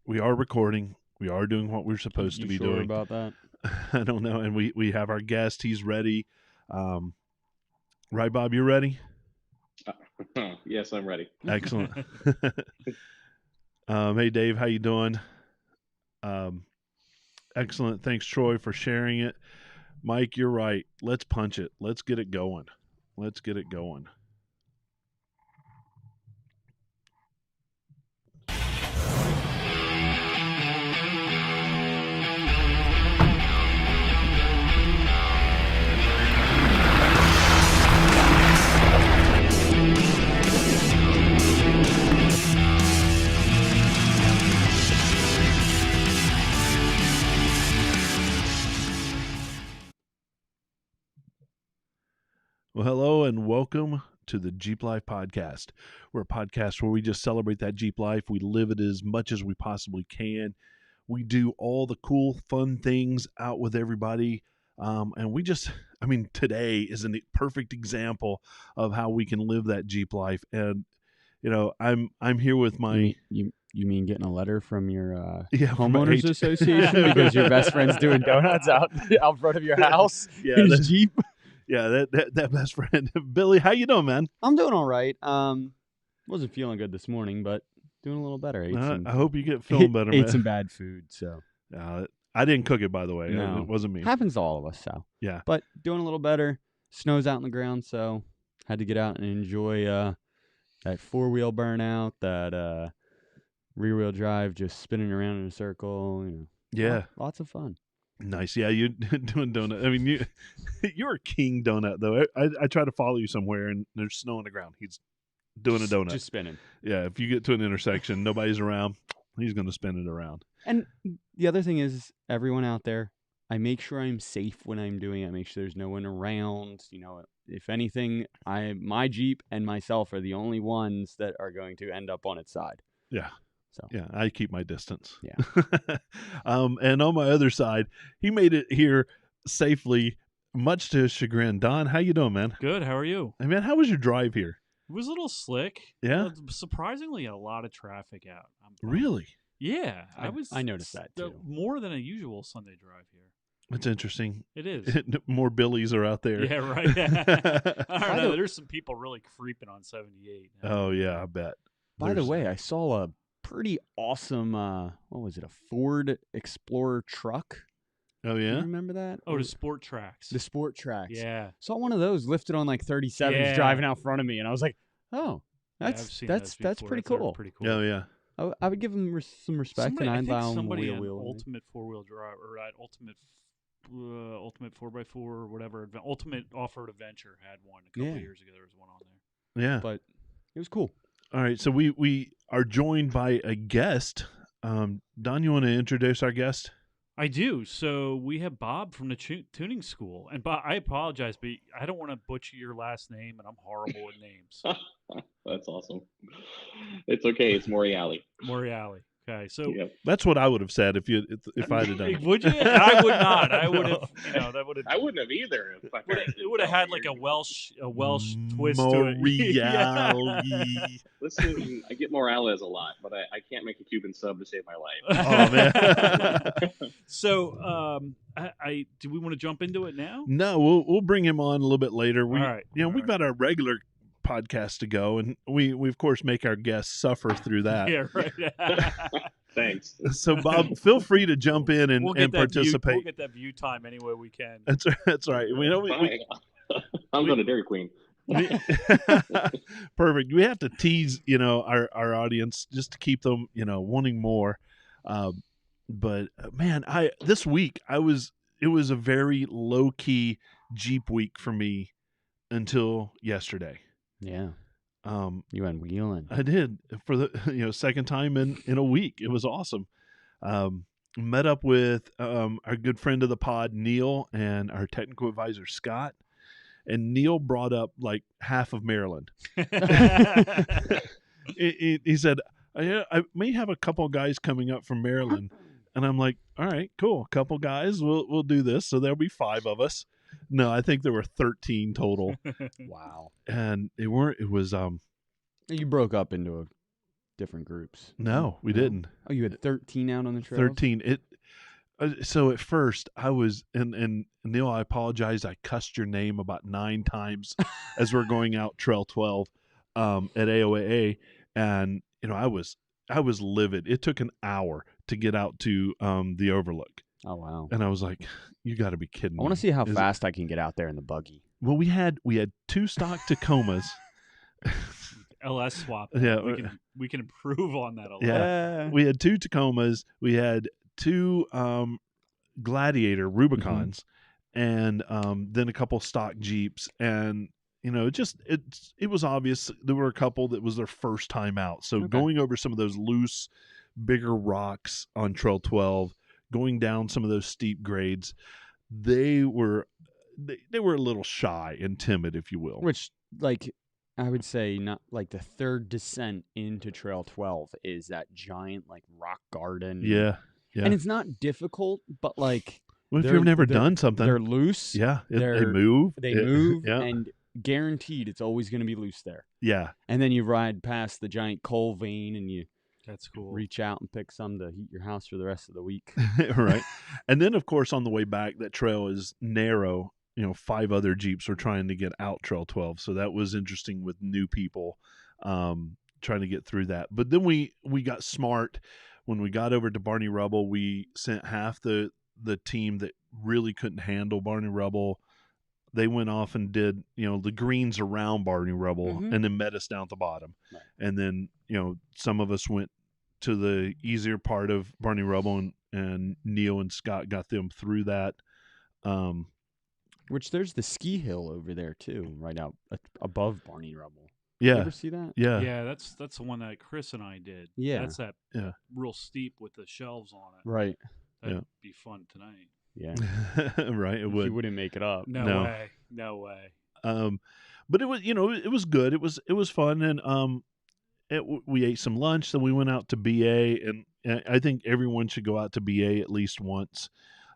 we are recording. We are doing what we're supposed to be sure doing. About that? I don't know. And we have our guest. He's ready. Right, Bob? You ready? Yes, I'm ready. Excellent. Hey, Dave, how you doing? Excellent. Thanks, Troy, for sharing it. Mike, you're right. Let's punch it. Let's get it going. Let's get it going. Well, hello and welcome to the Jeep Life Podcast. We're a podcast where we just celebrate that Jeep life. We live it as much as we possibly can. We do all the cool, fun things out with everybody. And we just, today is a perfect example of how we can live that Jeep life. And, I'm here with my... You mean getting a letter from your H- homeowners association because your best friend's doing donuts out front of your house in his Jeep? Yeah, that best friend. Billy, how you doing, man? I'm doing all right. Wasn't feeling good this morning, but doing a little better. I hope you get feeling better, man. Ate some bad food, so. I didn't cook it, by the way. No. It wasn't me. Happens to all of us, so. Yeah. But doing a little better. Snow's out on the ground, so had to get out and enjoy that four-wheel burnout, that rear-wheel drive, just spinning around in a circle. Yeah. Lots of fun. Nice. Yeah, you doing donut. You're a king donut, though. I try to follow you somewhere, and there's snow on the ground. He's doing a donut. Just spinning. Yeah, if you get to an intersection, nobody's around, he's going to spin it around. And the other thing is, everyone out there, I make sure I'm safe when I'm doing it. I make sure there's no one around. If anything, my Jeep and myself are the only ones that are going to end up on its side. Yeah. So. Yeah, I keep my distance. Yeah. And on my other side, he made it here safely, much to his chagrin. Don, how you doing, man? Good. How are you? Hey, man, how was your drive here? It was a little slick. Yeah? Surprisingly, a lot of traffic out. Really? Yeah. I noticed that, too. More than a usual Sunday drive here. That's interesting. It is. More Billies are out there. Yeah, right. I don't know. There's some people really creeping on 78. Oh, yeah, I bet. By the way, I saw a pretty awesome, what was it, a Ford Explorer truck? Oh, yeah? Do you remember that? Oh, the Sport Tracks. The Sport Tracks. Yeah. Saw one of those lifted on like 37s driving out front of me, and I was like, oh, that's pretty cool. Pretty cool. Oh, yeah. I would give them some respect, and I'd allow them somebody wheel. Ultimate 4-wheel drive, or at Ultimate 4x4 or whatever, Ultimate Off-Road Adventure had one a couple years ago. There was one on there. Yeah. But it was cool. All right, so we are joined by a guest. Don, you want to introduce our guest? I do. So we have Bob from the tuning school. And Bob, I apologize, but I don't want to butcher your last name, and I'm horrible with names. That's awesome. It's okay. It's Moriali. Moriali. Okay, so that's what I would have said if I'd have done it. Would you? I would not. I would have. That would have. I wouldn't have either. It would have had like a Welsh twist Moriali. to it. Listen, I get Morales a lot, but I can't make a Cuban sub to save my life. Oh man. So, do we want to jump into it now? No, we'll bring him on a little bit later. All right. We've got our regular podcast to go, and we of course make our guests suffer through that. Yeah, right. Thanks. So Bob, feel free to jump in and participate. We'll get that view time any way we can. That's right. I'm going to Dairy Queen. Perfect. We have to tease, our audience just to keep them, wanting more. But man, this week it was a very low key Jeep week for me until yesterday. Yeah. You went wheeling. I did for the second time in a week. It was awesome. Met up with our good friend of the pod, Neil, and our technical advisor, Scott. And Neil brought up like half of Maryland. He said, I may have a couple guys coming up from Maryland. And I'm like, all right, cool. A couple guys, we'll do this. So there'll be 5 of us. No, I think there were 13 total. Wow. And it was You broke up into different groups? No, we No? didn't. Oh, you had 13 out on the trails? 13. So at first I was, and Neil, I apologize. I cussed your name about 9 times as we're going out Trail 12 at AOAA, and I was livid. It took an hour to get out to the Overlook, Oh, wow. and I was like, "You got to be kidding I me!" want to see how Is- fast I can get out there in the buggy. Well, we had 2 stock Tacomas. LS swap. Yeah, we can improve on that a lot. Yeah. We had 2 Tacomas. We had 2 Gladiator Rubicons, and then a couple stock Jeeps, and it was obvious there were a couple that was their first time out. So Okay. going over some of those loose, bigger rocks on Trail 12, going down some of those steep grades, they were a little shy and timid, if you will. Which, like, I would say not like the third descent into Trail 12 is that giant, like, rock garden. Yeah. And it's not difficult, but, like, Well, if they're- you've never they're- done something, they're loose. yeah, they they're- move. They move, Yeah. and guaranteed it's always going to be loose there. Yeah. And then you ride past the giant coal vein and you That's cool. reach out and pick some to heat your house for the rest of the week. Right. And then, of course, on the way back, that trail is narrow. 5 other Jeeps were trying to get out Trail 12. So that was interesting with new people trying to get through that. But then we got smart. When we got over to Barney Rubble, we sent half the team that really couldn't handle Barney Rubble. They went off and did, the greens around Barney Rubble and then met us down at the bottom. Right. And then, some of us went to the easier part of Barney Rubble, and Neil and Scott got them through that. Which there's the ski hill over there too, right out above Barney Rubble. Yeah. You ever see that? Yeah. Yeah, that's the one that Chris and I did. Yeah. That's that Yeah. real steep with the shelves on it. Right. That'd Yeah. be fun tonight. Yeah. Right. It You would. wouldn't make it up. No way. No way. But it was, it was good. It was fun. And, we ate some lunch, then we went out to BA, and I think everyone should go out to BA at least once.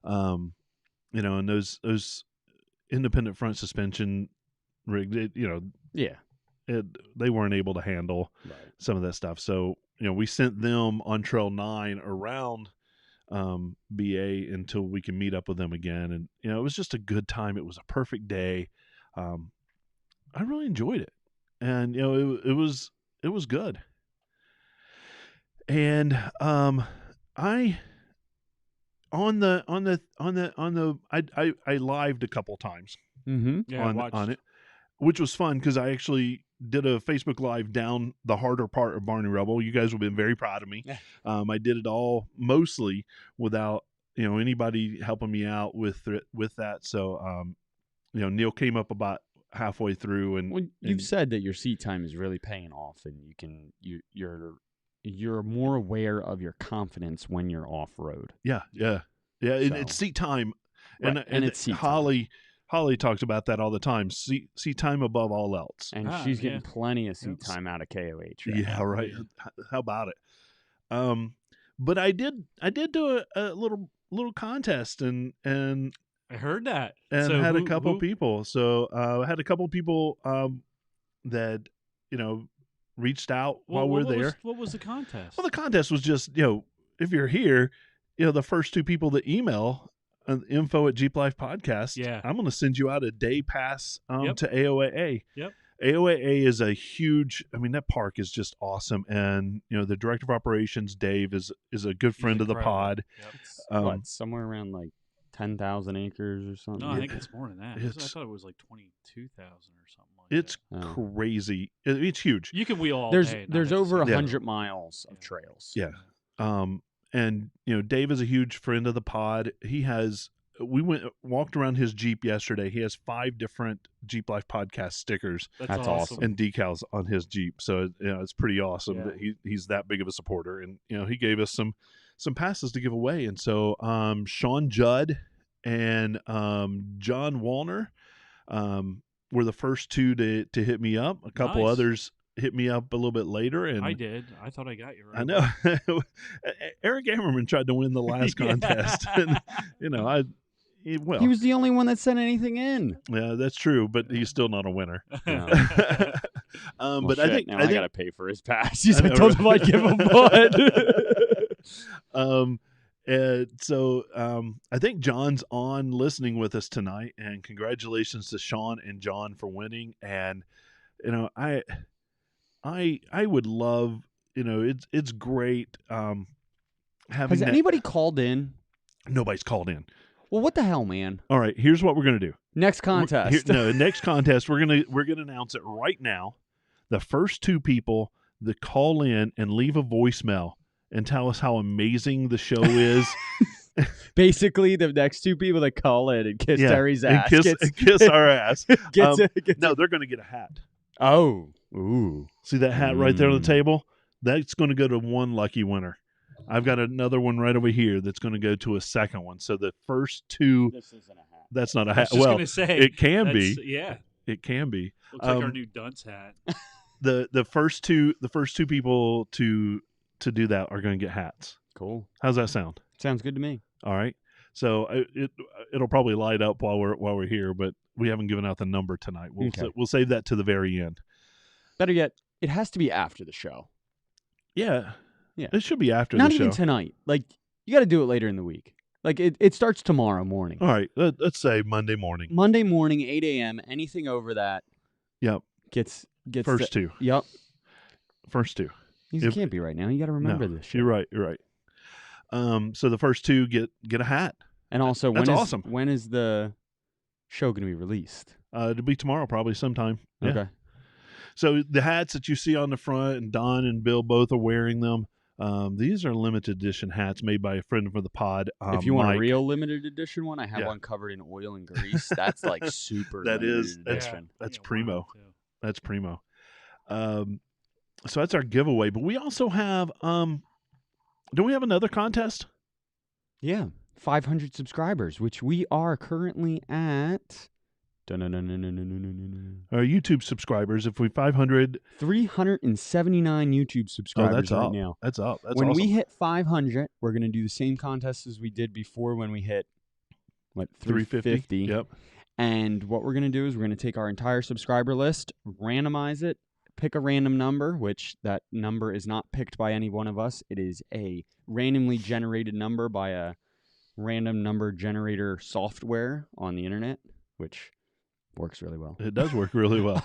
And those independent front suspension rig, Yeah. they weren't able to handle Right. some of that stuff. So, we sent them on Trail 9 around BA until we can meet up with them again. And, it was just a good time. It was a perfect day. I really enjoyed it. And, it was good. And I lived a couple times Mm-hmm. Yeah, I watched. on it, which was fun because I actually did a Facebook Live down the harder part of Barney Rubble. You guys have been very proud of me. Yeah. I did it all mostly without anybody helping me out with that. So Neil came up about halfway through, and Well, you've said that your seat time is really paying off, and you're more aware of your confidence when you're off road. yeah. It's So- seat time, Right, and it's seat time. Holly talks about that all the time. Seat time above all else. And Ah, she's getting yeah. plenty of seat Yes. time out of KOH. Right Yeah, now. right. How about it? But I did do a little contest and I heard that. had So a who- couple who- people. So I had a couple people that reached out Well, while we're what there. what was the contest? Well, the contest was just if you're here, the first 2 people that email info at Jeep Life Podcast, Yeah. I'm going to send you out a day pass Yep. to AOAA. Yep. AOAA is a huge. I mean, that park is just awesome, and the director of operations, Dave, is a good He's friend of the incredible. pod. Yep. It's, Um, somewhere around like 10,000 acres or something? No, I think it's more than that. I It's- thought it was like 22,000 or something like It's that. Oh. crazy. It's huge. You can wheel all There's day. not there's over necessarily. 100 miles of Yeah. trails. Yeah. And Dave is a huge friend of the pod. We walked around his Jeep yesterday. He has 5 different Jeep Life Podcast stickers That's awesome. and decals on his Jeep. So it's pretty awesome Yeah. that he's that big of a supporter. And he gave us some passes to give away. And so Sean Judd and John Wallner were the first 2 to hit me up. A couple Nice. others hit me up a little bit later, and I did. I thought I got you right. I know Eric Ammerman tried to win the last Yeah. contest, and Well, He was the only one that sent anything in. yeah, that's true, but he's still not a winner. No. But Well, I shit, think now I I think gotta pay for his pass. He's I like, know, told him I'd give him one. I think John's on listening with us tonight, and congratulations to Sean and John for winning. And I would love, it's great having Has that. anybody called in? Nobody's called in. Well, what the hell, man? All right, here's what we're gonna do. Next contest. Next contest, we're gonna announce it right now. The first 2 people that call in and leave a voicemail and tell us how amazing the show is. Basically, the next 2 people that call in and kiss Terry's and ass. kiss our ass. Gets No, they're going to get a hat. Oh. Ooh. See that hat right there on the table? That's going to go to one lucky winner. I've got another one right over here that's going to go to a second one. So the first 2. This isn't a hat. That's not a I hat. was just Well, gonna say it can be. Yeah, It can be. looks like our new dunce hat. The first two people to do that are going to get hats. Cool. How's that sound? Sounds good to me. All right. So it'll probably light up while we're here, but we haven't given out the number tonight. We'll save that to the very end. Better yet, it has to be after the show. Yeah. Yeah. It should be after Not the show. even tonight. Like, you got to do it later in the week. Like, it starts tomorrow morning. All right. Let's say Monday morning. Monday morning, 8 a.m. Anything over that Yep. gets First 2. Yep. First 2. You can't be right now. You got to remember No, this shit. You're right. So the first 2 get a hat. And also, That's awesome. When is the show going to be released? It'll be tomorrow, probably sometime. Yeah. Okay. So the hats that you see on the front, and Don and Bill both are wearing them. These are limited edition hats made by a friend of the pod. If you want Mike. a real limited edition one, I have Yeah. one covered in oil and grease. That's like super. That limited is- that's- edition. That's Yeah, primo. mine too. That's primo. So that's our giveaway. But we also have don't we have another contest? Yeah, 500 subscribers, which we are currently at. Our YouTube subscribers, if we 500, 379 YouTube subscribers that's right up. now. That's up. That's When awesome. we hit 500, we're going to do the same contest as we did before when we hit, 350. Yep. And what we're going to do is we're going to take our entire subscriber list, randomize it, pick a random number, which that number is not picked by any one of us. It is a randomly generated number by a random number generator software on the internet, which works really well. It does work really well.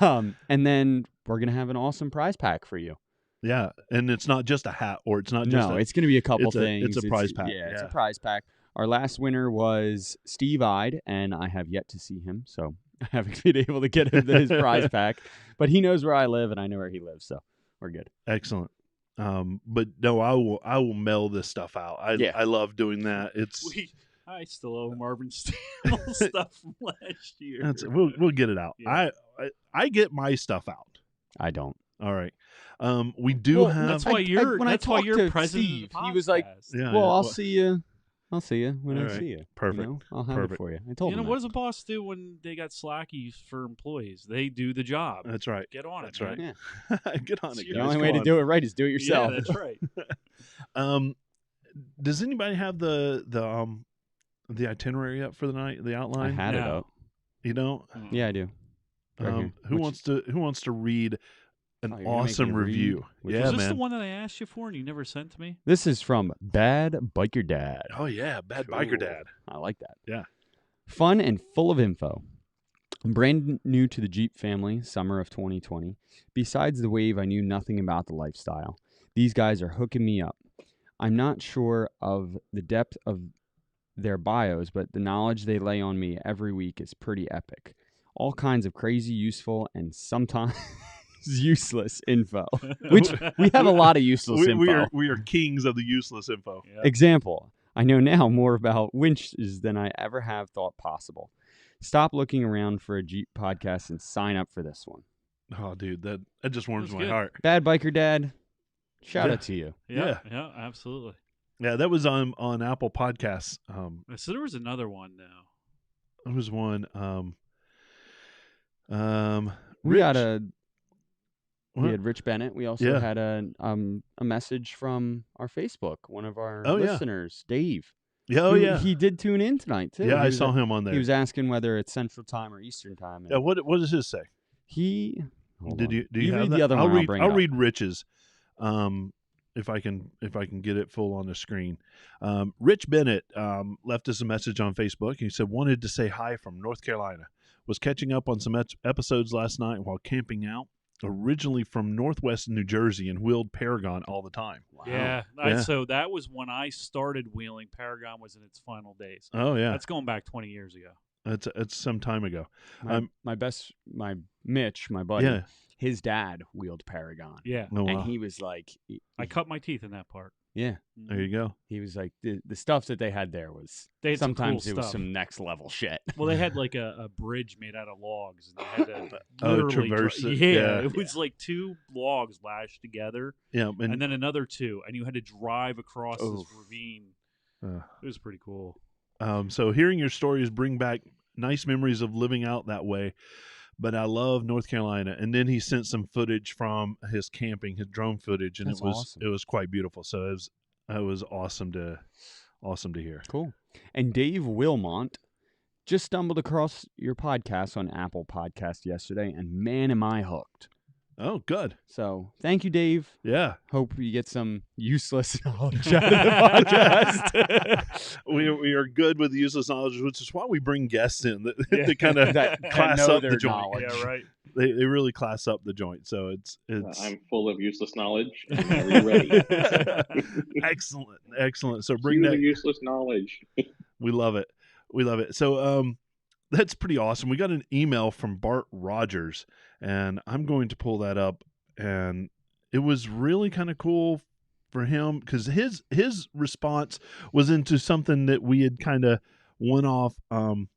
And then we're going to have an awesome prize pack for you. Yeah. And it's not just a hat, or it's not just It's going to be a couple it's things. it's a prize pack. Yeah, it's a Yeah. prize pack. Our last winner was Steve Ide, and I have yet to see him, so I haven't been able to get him his prize pack. But he knows where I live, and I know where he lives, so we're good. Excellent. But no, I will mail this stuff out. I love doing that. I still owe Marvin Stammel stuff from last year. We'll get it out. Yeah. I get my stuff out. I don't. All right. We do have. That's why you're. when I that's why talked you're to president. Steve, of the he was like, podcast. Yeah, well, yeah. I'll see you. I'll see you when All I right. see you. Perfect. You know? I'll have Perfect. it for you. I told You him know, that. what does a boss do when they got slacky for employees? They do the job. That's right. Get on That's it. right. man. Yeah. Get on It's it. your- The guys. only way Come to on. do it right is do it yourself. Yeah, that's right. Does anybody have the itinerary up for the night? The I outline? had it No. up. You know, Yeah, I do. Right here. who Which- wants to read an Oh, you're gonna make awesome me read? review? Which- Yeah, Was this man. the one that I asked you for and you never sent to me? This is from Bad Biker Dad. Oh yeah, Bad Biker Cool. Dad. I like that. Yeah. Fun and full of info. I'm brand new to the Jeep family, summer of 2020. Besides the Wave, I knew nothing about the lifestyle. These guys are hooking me up. I'm not sure of the depth of their bios, but the knowledge they lay on me every week is pretty epic. All kinds of crazy, useful, and sometimes useless info. Which we have a lot of useless info. We are kings of the useless info. Yeah. Example, I know now more about winches than I ever have thought possible. Stop looking around for a Jeep podcast and sign up for this one. Oh, dude, that just warms That was my good. heart. Bad Biker Dad, shout Yeah. out to you. Yeah, absolutely. Yeah, that was on Apple Podcasts. So there was another one now. It was one. We got Rich- we what? had Rich Bennett. We also Yeah. had a message from our Facebook, one of our Oh, yeah. listeners, Dave. Yeah, oh yeah, He did tune in tonight too. yeah. He I was saw a- him on there. He was asking whether it's Central Time or Eastern Time. And What does his say? he hold on. Do you have read that? the other I'll one? read. I'll bring I'll it up. read Rich's. If I can get it full on the screen. Rich Bennett left us a message on Facebook. He said, wanted to say hi from North Carolina. Was catching up on some episodes last night while camping out. Originally from Northwest New Jersey and wheeled Paragon all the time. Wow. Yeah. Yeah. So that was when I started wheeling. Paragon was in its final days. Oh yeah, That's going back 20 years ago. it's some time ago. My Mitch, my buddy, Yeah. his dad wheeled Paragon. Yeah. Oh, And wow. he was like, I cut my teeth in that part. yeah, There you go. he was like, the stuff that they had there was, They had some cool sometimes it was stuff. some next level shit. Well, they had like a bridge made out of logs, and they had to Oh, literally traverse it. Yeah, Yeah. it was like 2 logs lashed together, Yeah, and then another 2, and you had to drive across this Oof. ravine. uh, It was pretty cool. so hearing your stories bring back nice memories of living out that way. But I love North Carolina. And then he sent some footage from his camping, his drone footage, and That's awesome. it was quite beautiful. So it was awesome to hear. Cool. And Dave Wilmont just stumbled across your podcast on Apple Podcast yesterday, and man, am I hooked. Oh, good. So thank you, Dave. Yeah. Hope you get some useless knowledge out of the podcast. We are good with useless knowledge, which is why we bring guests in that Yeah. to kind of that class know up their the joint. knowledge. Yeah, right. They really class up the joint. So it's I'm full of useless knowledge. And whenever you're ready. excellent. So bring Cue the that. useless knowledge. We love it. So that's pretty awesome. We got an email from Bart Rogers, and I'm going to pull that up. And it was really kind of cool for him because his response was into something that we had kind of went off. I'm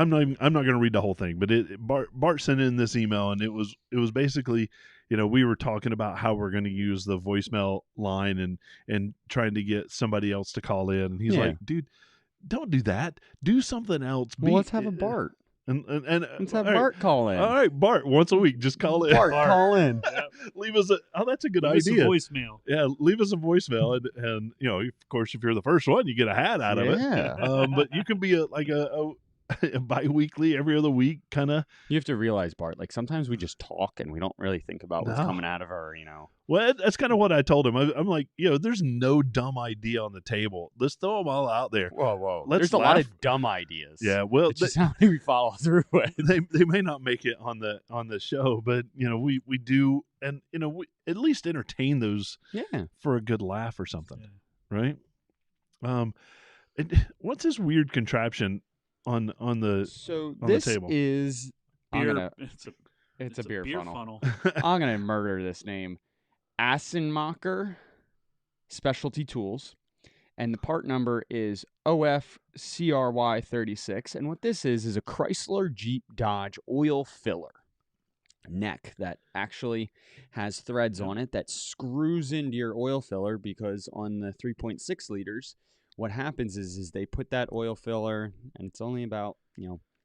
not going to read the whole thing, but Bart sent in this email, and it was basically, we were talking about how we're going to use the voicemail line and trying to get somebody else to call in, and he's Yeah. like, dude, don't do that. Do something else. Well, let's have a Bart. And Let's have all right. Bart call in. All right, Bart, once a week, just call in. Bart, Bart. call in. Leave us that's a good Leave us a idea. voicemail. Yeah, leave us a voicemail, and of course, if you're the first one, you get a hat out of it. Yeah. But you can be a bi-weekly, every other week kind of. You have to realize, Bart, like sometimes we just talk and we don't really think about what's No. coming out of our, Well, that's kind of what I told him. I'm like, there's no dumb idea on the table. Let's throw them all out there. Whoa. Let's There's a lot laugh. of dumb ideas. Yeah, well, It's just how many we follow through with. they may not make it on the show, but we do, and we at least entertain those Yeah. for a good laugh or something, Yeah. right? What's this weird contraption on the So the this table. is Beer. it's a beer funnel. funnel. I'm gonna murder this name. Assenmacher Specialty Tools, and the part number is OFCRY36. And what this is a Chrysler Jeep Dodge oil filler neck that actually has threads on it that screws into your oil filler, because on the 3.6 liters, what happens is they put that oil filler, and it's only about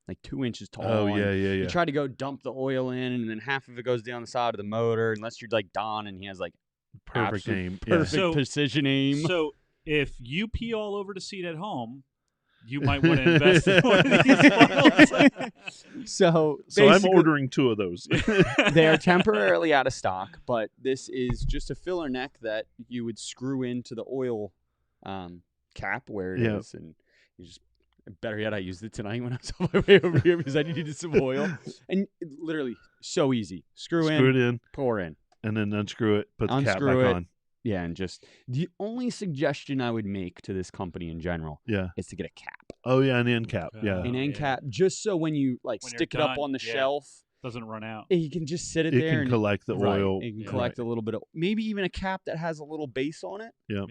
like 2 inches tall. oh and yeah You try to go dump the oil in, and then half of it goes down the side of the motor, unless you're like Don and he has like perfect absolute aim. perfect So- precision aim. So if you pee all over the seat at home, you might want to invest in one of these funnels. So So I'm basically, ordering 2 of those. they are temporarily out of stock, but this is just a filler neck that you would screw into the oil cap where it is, Yeah. and you just. Better yet, I used it tonight when I was on my way over here because I needed some oil, and literally so easy. Screw Screw it in, pour in. and then unscrew it. Put the cap Unscrew back it. on. Yeah, and just the only suggestion I would make to this company in general Yeah. is to get a cap, Oh yeah, an end cap. Yeah. an end yeah. cap, just so when you When you're stick it up done, on the yeah. shelf, Doesn't run out. you can just sit it It there can and collect the right, oil. it can Yeah. collect a little bit of, maybe even a cap that has a little base on it, Yeah.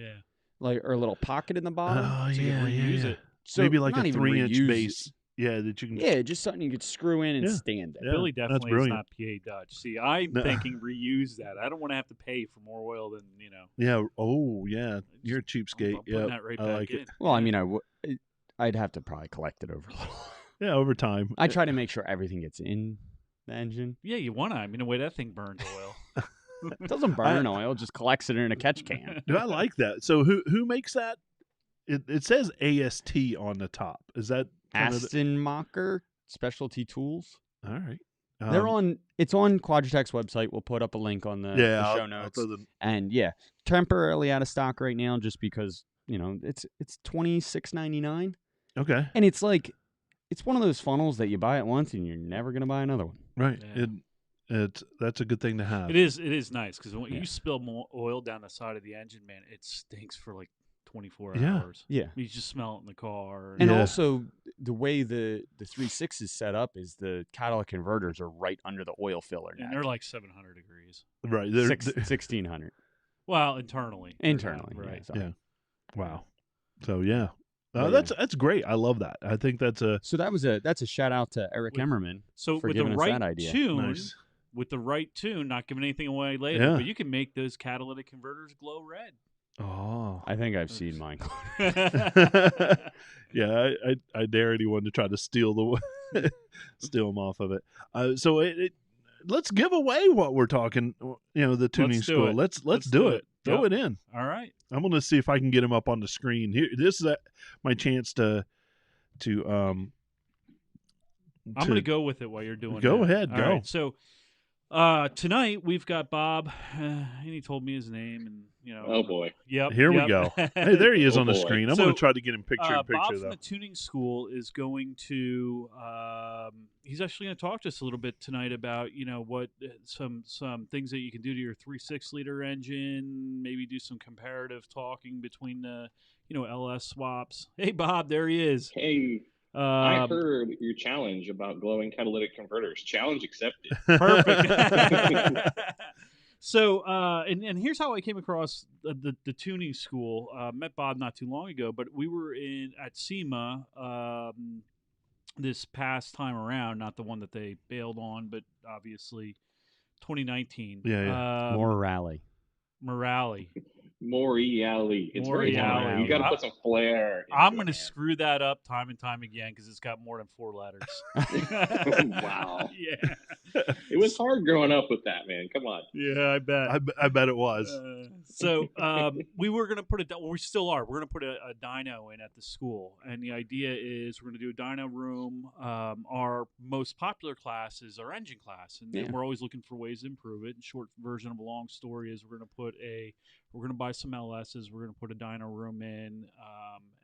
like or a little pocket in the bottom. Oh So you yeah, can yeah, reuse yeah. it. So Maybe like not a even 3-inch reuse it. base. Yeah, that you can. Yeah, just something you could screw in and Yeah. stand it. Yeah, Billy that's definitely is brilliant. not PA Dodge. See, I'm No. thinking reuse that. I don't want to have to pay for more oil than Yeah. Oh yeah. You're a I'm cheapskate. putting Yeah. that right I back like in. it. Well, I mean, I'd have to probably collect it over a little. Yeah. Over time. I try to make sure everything gets in the engine. Yeah, you want to. I mean, the way that thing burns oil. It doesn't burn oil; just collects it in a catch can. Do I like that? So who makes that? it says AST on the top. Is that kind of Astonmacher Specialty Tools. all right? They're on. It's on Quadratech's website. We'll put up a link on the show I'll notes. throw the, And yeah, temporarily out of stock right now, just because it's $26.99, okay, and it's like it's one of those funnels that you buy it once and you're never gonna buy another one. right. Yeah. That's a good thing to have. It is nice because when Yeah. you spill more oil down the side of the engine, man, it stinks for like 24 Yeah. hours. Yeah. You just smell it in the car. And Yeah. also, the way the 3.6 is set up is the catalytic converters are right under the oil filler and neck. they're like 700 degrees. Right. 1600 Well, internally. internally. Right. Yeah, sorry. Yeah. Wow. So yeah. Yeah. That's great. I love that. I think that's a So that's a shout out to Eric With- Emmerman So for with the giving us that right idea. tune, nice. with the right tune, not giving anything away later, Yeah. but you can make those catalytic converters glow red. Oh. I think I've seen mine. Yeah, I dare anyone to try to steal steal them off of it. So let's give away what we're talking. The tuning Let's do school. it. Let's do it. Throw Yep. it in. All right. I'm going to see if I can get him up on the screen here. This is my chance to I'm going to go with it while you're doing Go that. ahead, All go. right, so tonight we've got Bob, and he told me his name, and Oh boy. Yep. Here we yep. go. Hey, there he is Oh, on the boy. screen. I'm So, going to try to get him picture in Bob picture from though. the tuning school is going to. He's actually going to talk to us a little bit tonight about what some things that you can do to your 3.6 liter engine. Maybe do some comparative talking between the LS swaps. Hey Bob, there he is. Hey, I heard your challenge about glowing catalytic converters. Challenge accepted. Perfect. So, and here's how I came across the tuning school. Met Bob not too long ago, but we were at SEMA this past time around, not the one that they bailed on, but obviously 2019. Yeah. More rally. Morale. Moriali. It's very Moriali. long. You got to put some flair. I'm going to screw that up time and time again because it's got more than 4 letters. Wow. Yeah. It was hard growing up with that, man. Come on. Yeah, I bet. I bet it was. So we were going to put we still are. We're going to put a dyno in at the school. And the idea is we're going to do a dyno room. Our most popular class is our engine class. And Yeah. we're always looking for ways to improve it. And short version of a long story is we're going to buy some LSs. We're going to put a dyno room in.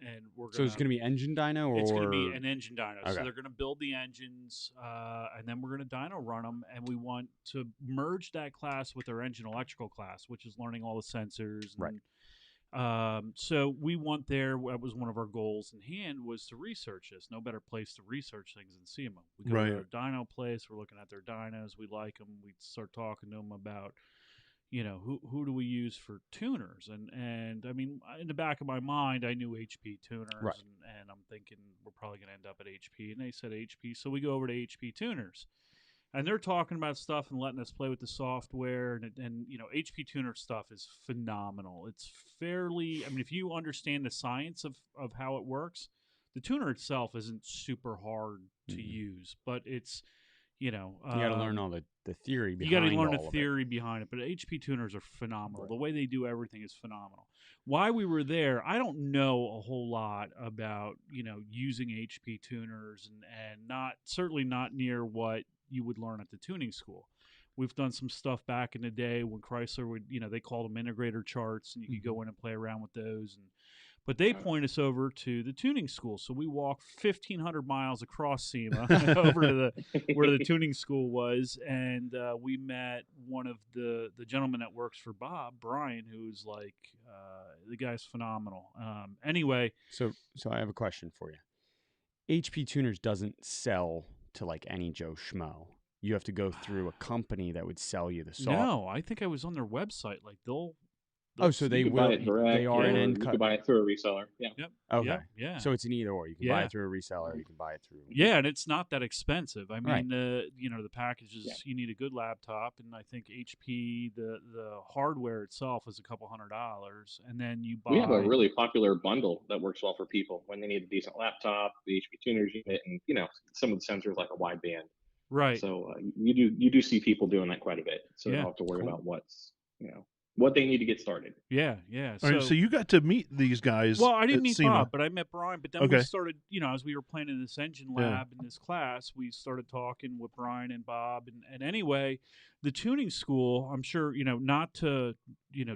And we're going to. So it's going to be engine dyno, or It's going to be an engine dyno. So Okay. they're going to build the engines, and then we're going to dyno run them. And we want to merge that class with our engine electrical class, which is learning all the sensors. And, Right. so we want that was one of our goals in hand, was to research this. No better place to research things than SEMA. We go Right. to our dyno place. We're looking at their dynos. We like them. We start talking to them about who do we use for tuners? And I mean, in the back of my mind, I knew HP tuners, Right. and I'm thinking we're probably going to end up at HP. And they said HP, so we go over to HP tuners, and they're talking about stuff and letting us play with the software. And HP tuner stuff is phenomenal. It's fairly, I mean, if you understand the science of how it works, the tuner itself isn't super hard to use, but it's you got to learn all the theory you behind got to learn all the of theory behind it. But HP tuners are phenomenal. Right. The way they do everything is phenomenal. Why we were there, I don't know a whole lot about using HP tuners, and certainly not near what you would learn at the tuning school. We've done some stuff back in the day when Chrysler would, they called them integrator charts, and you could go in and play around with those. But they point us over to the tuning school. So we walk 1,500 miles across SEMA over to where the tuning school was, and we met one of the gentlemen that works for Bob, Brian, who's like, the guy's phenomenal. Anyway. So I have a question for you. HP Tuners doesn't sell to like any Joe Schmo. You have to go through a company that would sell you the software. No, I think I was on their website. Like they'll Oh, so they You can will. buy it direct, They are an end you cut. can buy it through a reseller. Yeah. Yep. Okay. Yep, yeah. So it's an either or. You can buy Yeah. it through a reseller. You can buy it through. Yeah, and it's not that expensive. I Right. mean, the packages, you need a good laptop, and I think HP, the hardware itself is a couple $100, and then you buy. We have a really popular bundle that works well for people when they need a decent laptop, the HP tuners unit, and some of the sensors like a wideband. Right. So you do see people doing that quite a bit. So you Yeah. don't have to worry Cool. about what's what they need to get started. Yeah, yeah. All right, so you got to meet these guys Well, I didn't at meet SEMA. Bob, but I met Brian. But then we Okay. started, as we were planning this engine Yeah. lab in this class, we started talking with Brian and Bob. And anyway, the tuning school, I'm sure, not to,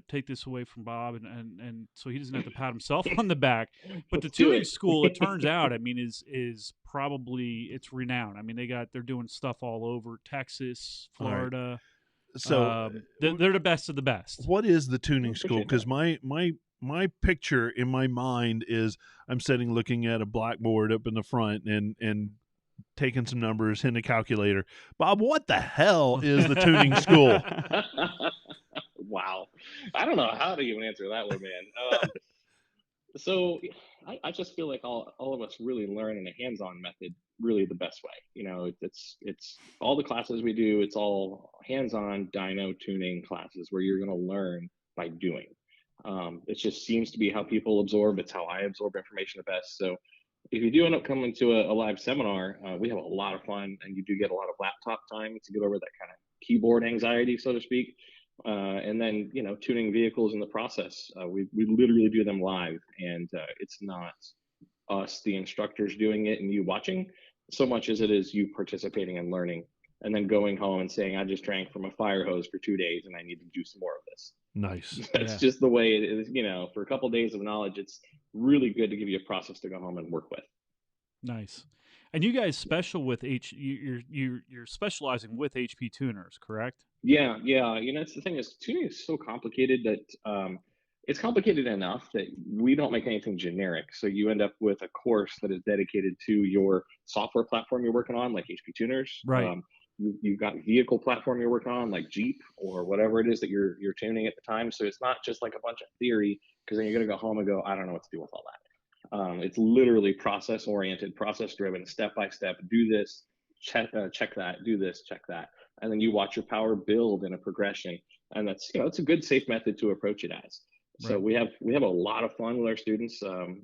take this away from Bob and so he doesn't have to pat himself on the back. But the Let's do tuning it. school, it turns out, I mean, is probably, it's renowned. I mean, they're doing stuff all over Texas, All right. Florida. So they're the best of the best. what is the tuning school? Appreciate Because my picture in my mind is I'm sitting looking at a blackboard up in the front and taking some numbers in a calculator. Bob, what the hell is the tuning school? Wow. I don't know how to even answer that one, man. So I just feel like all of us really learn in a hands-on method really the best way. It's all the classes we do, it's all hands-on dyno tuning classes where you're going to learn by doing. It just seems to be how people absorb. It's how I absorb information the best. So if you do end up coming to a live seminar, we have a lot of fun, and you do get a lot of laptop time to get over that kind of keyboard anxiety, so to speak. And then, tuning vehicles in the process. We literally do them live, and it's not us, the instructors, doing it and you watching so much as it is you participating and learning, and then going home and saying, I just drank from a fire hose for 2 days and I need to do some more of this. Nice. That's just the way it is. For a couple of days of knowledge, it's really good to give you a process to go home and work with. Nice. And you guys special with you're specializing with HP tuners, correct? Yeah. It's the thing is, tuning is so complicated that it's complicated enough that we don't make anything generic. So you end up with a course that is dedicated to your software platform you're working on, like HP tuners. Right. You've got vehicle platform you're working on, like Jeep or whatever it is that you're tuning at the time. So it's not just like a bunch of theory, because then you're going to go home and go, I don't know what to do with all that. It's literally process oriented, process driven, step by step. Do this, check that. Do this, check that, and then you watch your power build in a progression. And that's it's a good, safe method to approach it as. So Right. we have a lot of fun with our students, and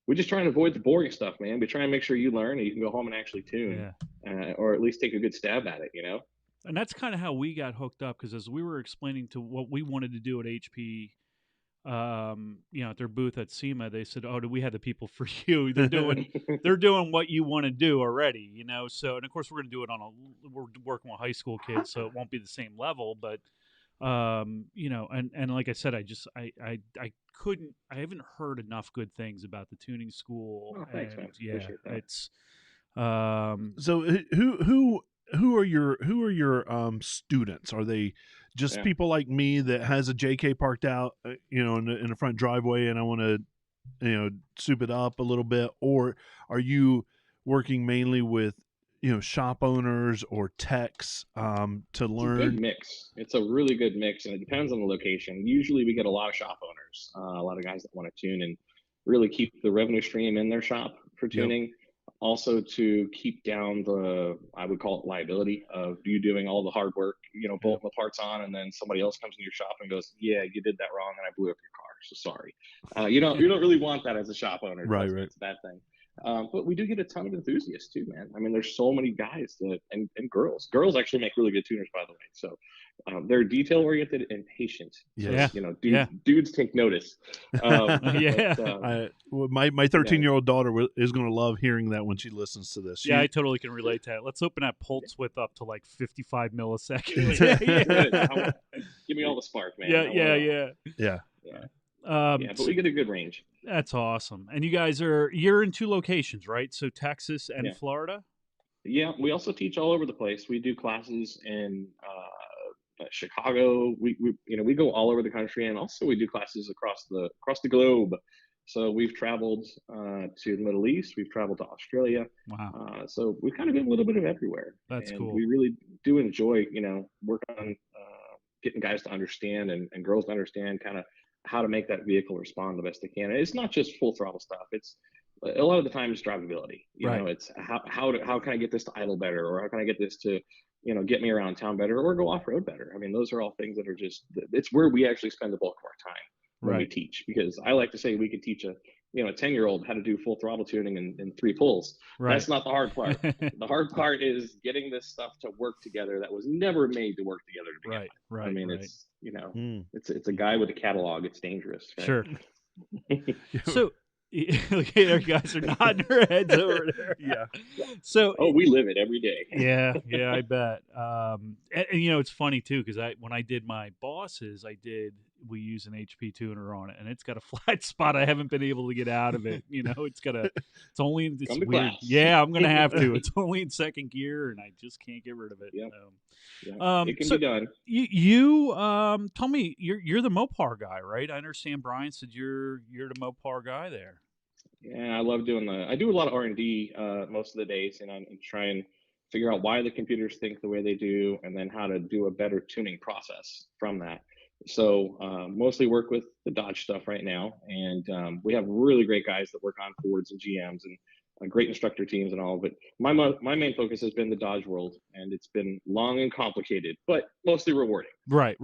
we just try and avoid the boring stuff, man. We try and make sure you learn and you can go home and actually tune, or at least take a good stab at it, And that's kind of how we got hooked up, because as we were explaining to what we wanted to do at HP, at their booth at SEMA, they said, "Oh, do we have the people for you? They're doing what you want to do already, So, and of course, we're going to do it we're working with high school kids, so it won't be the same level, but and like I said, I haven't heard enough good things about the tuning school. Oh, thanks, man. Yeah, Appreciate that. it's So who are your students? Are they just people like me that has a JK parked out, in the front driveway, and I want to, soup it up a little bit, or are you working mainly with shop owners or techs to learn? It's a good mix. It's a really good mix, and it depends on the location. Usually, we get a lot of shop owners, a lot of guys that want to tune and really keep the revenue stream in their shop for tuning. Yep. Also, to keep down I would call it liability of you doing all the hard work, bolting the parts on, and then somebody else comes in your shop and goes, "Yeah, you did that wrong, and I blew up your car. So sorry." You don't really want that as a shop owner. Right. It's a bad thing. But we do get a ton of enthusiasts too, man. I mean, there's so many guys and girls. Girls actually make really good tuners, by the way. So they're detail oriented and patient. Yeah. So, dudes take notice. My 13-year-old daughter is going to love hearing that when she listens to this. I totally can relate to that. Let's open that pulse width up to like 55 milliseconds. Give me all the spark, man. Yeah. But we get a good range. That's awesome. And you guys you're in 2 locations, right? So Texas and Florida? Yeah, we also teach all over the place. We do classes in Chicago. We go all over the country, and also we do classes across the globe. So we've traveled to the Middle East. We've traveled to Australia. Wow. So we've kind of been a little bit of everywhere. That's cool. We really do enjoy, work on getting guys to understand and girls to understand kind of how to make that vehicle respond the best they can. And it's not just full throttle stuff. It's a lot of the time it's drivability. It's how can I get this to idle better, or how can I get this to, get me around town better, or go off road better. I mean, those are all things that are it's where we actually spend the bulk of our time when we teach, because I like to say we could teach a 10-year-old how to do full throttle tuning in 3 pulls. Right. That's not the hard part. The hard part is getting this stuff to work together that was never made to work together to begin with. I mean, You know, Mm. it's a guy with a catalog. It's dangerous. Right? Sure. So, okay, you guys are nodding your heads over there. Yeah. So, Oh, we live it every day. yeah, I bet. And you know, it's funny too because when I did my bosses, we use an HP tuner on it, and it's got a flat spot. I haven't been able to get out of it. You know, it's Come to weird. class. Yeah, I'm gonna have to. It's only in second gear, and I just can't get rid of it. Yeah. Yeah, it can So be done. you tell me you're the Mopar guy, right? I understand Brian said you're the Mopar guy there. Yeah, I love doing I do a lot of R&D most of the days, and I try and figure out why the computers think the way they do, and then how to do a better tuning process from that. So mostly work with the Dodge stuff right now, and we have really great guys that work on Fords and GMs and great instructor teams and all. But my main focus has been the Dodge world, and it's been long and complicated, but mostly rewarding. Right.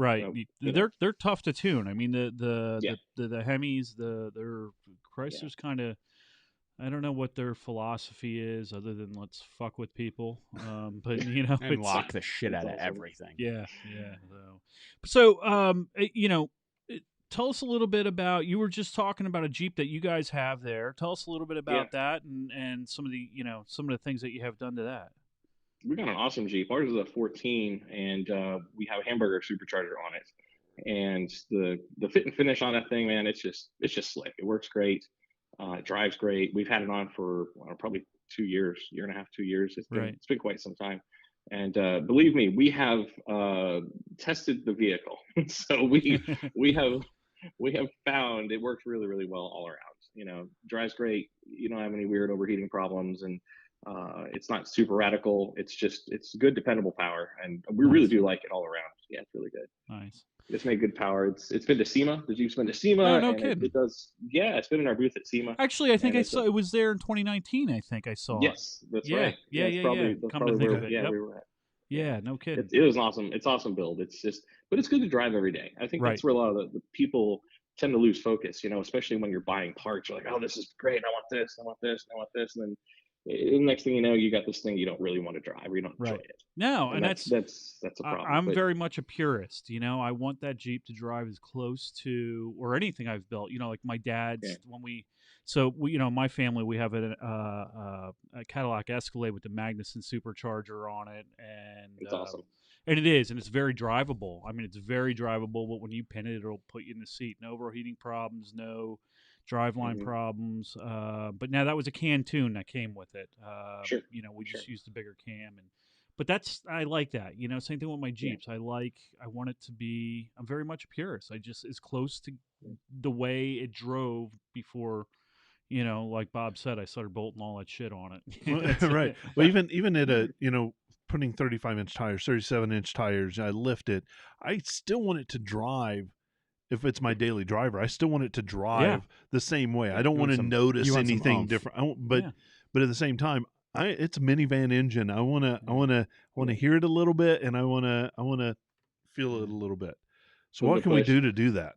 They're tough to tune. I mean the Hemis, their Chrysler's kind of. I don't know what their philosophy is, other than let's fuck with people. But you know, and lock the shit out of awesome. everything. Yeah. So, you know, tell us a little bit about. You were just talking about a Jeep that you guys have there. Tell us a little bit about that and some of the things that you have done to that. We got an awesome Jeep. Ours is a 14, and we have a hamburger supercharger on it. And the fit and finish on that thing, man, it's just slick. It works great. It drives great. We've had it on for probably 2 years, year and a half, 2 years. It's been quite some time. And believe me, we have tested the vehicle, so we have found it works really, really well all around. You know, drives great. You don't have any weird overheating problems, and it's not super radical. It's good, dependable power, and we really do like it all around. Yeah, it's really good. Nice. It's made good power. It's been to SEMA. The Jeep's been to SEMA. Oh, no and kidding. It does. Yeah, it's been in our booth at SEMA. Actually, I think I saw it was there in 2019. I think I saw it. Yes, that's right. Yeah. That's Come to think of it, we were at. Yeah, no kidding. It was awesome. It's awesome build. But it's good to drive every day. I think that's where a lot of the people tend to lose focus. You know, especially when you're buying parts. You're like, oh, this is great. I want this. I want this. I want this. And then the next thing you know, you got this thing you don't really want to drive. Or you don't enjoy it. No, and that's a problem. I'm very much a purist. You know, I want that Jeep to drive as close to or anything I've built. You know, like my dad's when we. So we, you know, my family, we have a Cadillac Escalade with the Magnuson supercharger on it, and it's awesome. And it is, and it's very drivable. I mean, it's very drivable. But when you pin it, it'll put you in the seat. No overheating problems, no driveline problems. But now that was a can tune that came with it. Sure. You know, we just used the bigger cam, but I like that. You know, same thing with my Jeeps. I want it to be. I'm very much a purist. I just as close to the way it drove before. You know, like Bob said, I started bolting all that shit on it. Right. Well, even at putting 35-inch tires, 37-inch tires, I lift it. I still want it to drive. If it's my daily driver, I still want it to drive the same way. I don't want to notice anything different. But at the same time, it's a minivan engine. I want to hear it a little bit, and I want to feel it a little bit. So what can we do to do that?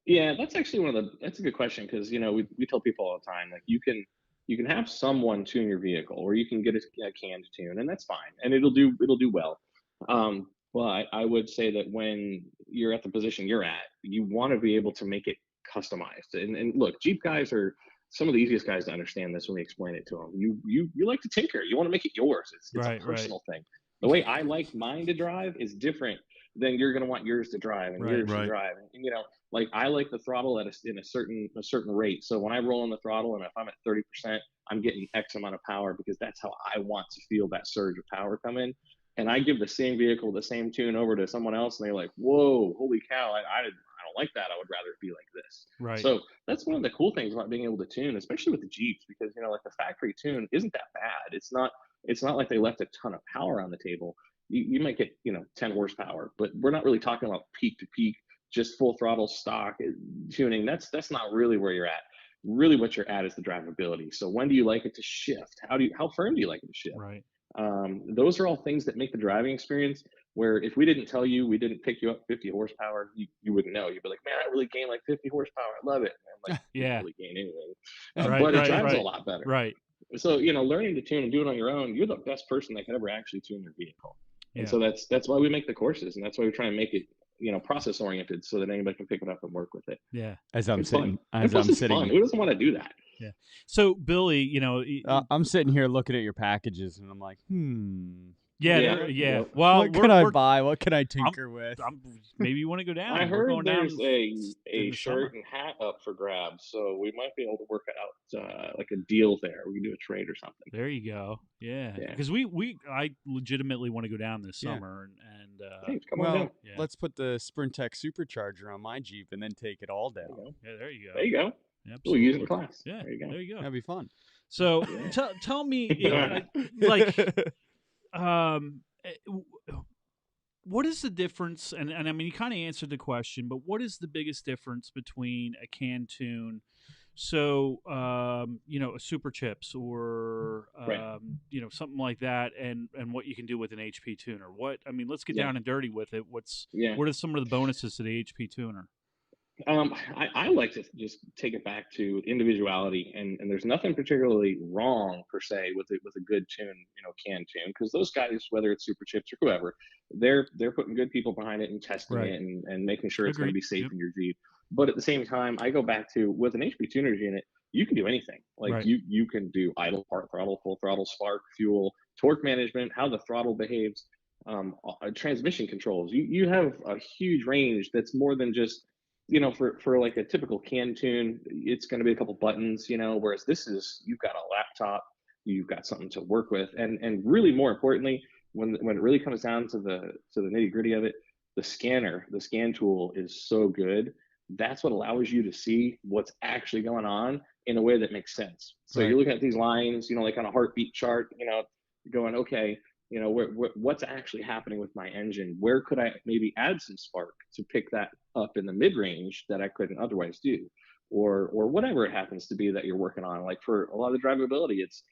Yeah, that's actually that's a good question, because you know we tell people all the time, like you can have someone tune your vehicle, or you can get a canned tune, and that's fine, and it'll do well. But I would say that when you're at the position you're at, you want to be able to make it customized. And look, Jeep guys are some of the easiest guys to understand this when we explain it to them. You like to tinker. You want to make it yours. It's a personal thing. The way I like mine to drive is different than you're going to want yours to drive and yours to drive. And, you know, like I like the throttle in a certain rate. So when I roll in the throttle, and if I'm at 30%, I'm getting X amount of power, because that's how I want to feel that surge of power come in. And I give the same vehicle, the same tune over to someone else, and they're like, whoa, holy cow, I don't like that. I would rather it be like this. Right. So that's one of the cool things about being able to tune, especially with the Jeeps, because, you know, like the factory tune isn't that bad. It's not like they left a ton of power on the table. You might get, 10 horsepower, but we're not really talking about peak to peak, just full throttle stock tuning. That's not really where you're at. Really what you're at is the drivability. So when do you like it to shift? How firm do you like it to shift? Right. Those are all things that make the driving experience, where if we didn't tell you, we didn't pick you up 50 horsepower, you wouldn't know. You'd be like, man, I really gained like 50 horsepower. I love it. And I'm like, you don't really gain anything. But it drives a lot better. Right. So, learning to tune and do it on your own, you're the best person that can ever actually tune your vehicle. And so that's why we make the courses, and that's why we try and make it process oriented so that anybody can pick it up and work with it. Yeah. As I'm It's sitting, fun. And plus it's fun. Who doesn't want to do that? Yeah. So Billy, I'm sitting here looking at your packages, and I'm like, yeah. Well, what can I buy? What can I tinker with? Maybe you want to go down. I heard there's in a the shirt summer. and hat up for grabs, so we might be able to work out like a deal there. We can do a trade or something. There you go. Yeah, Yeah. because I legitimately want to go down this summer and Hey, come on down. Well, let's put the Sprintec supercharger on my Jeep and then take it all down. Yeah, there you go. There you go. Absolutely. We'll use it in class. Yeah, there you go. That'd be fun. So tell me, what is the difference? And I mean, you kind of answered the question, but what is the biggest difference between a can tune? So, a super chips or, something like that, and what you can do with an HP tuner. Let's get down and dirty with it. What are some of the bonuses to the HP tuner? I like to just take it back to individuality, and there's nothing particularly wrong per se with a good tune, can tune, because those guys, whether it's super chips or whoever, they're putting good people behind it and testing it and making sure it's going to be safe in your Jeep. But at the same time, I go back to with an HP tuner's unit, you can do anything. Like you can do idle, part throttle, full throttle, spark, fuel, torque management, how the throttle behaves, transmission controls. You have a huge range that's more than just for like a typical can tune, it's going to be a couple buttons, whereas this is, you've got a laptop, you've got something to work with. And really more importantly, when it really comes down to the nitty gritty of it, the scan tool is so good. That's what allows you to see what's actually going on in a way that makes sense. So you're looking at these lines, like on a heartbeat chart, going, okay, what's actually happening with my engine? Where could I maybe add some spark to pick that up in the mid range that I couldn't otherwise do, or whatever it happens to be that you're working on. Like for a lot of the drivability, it's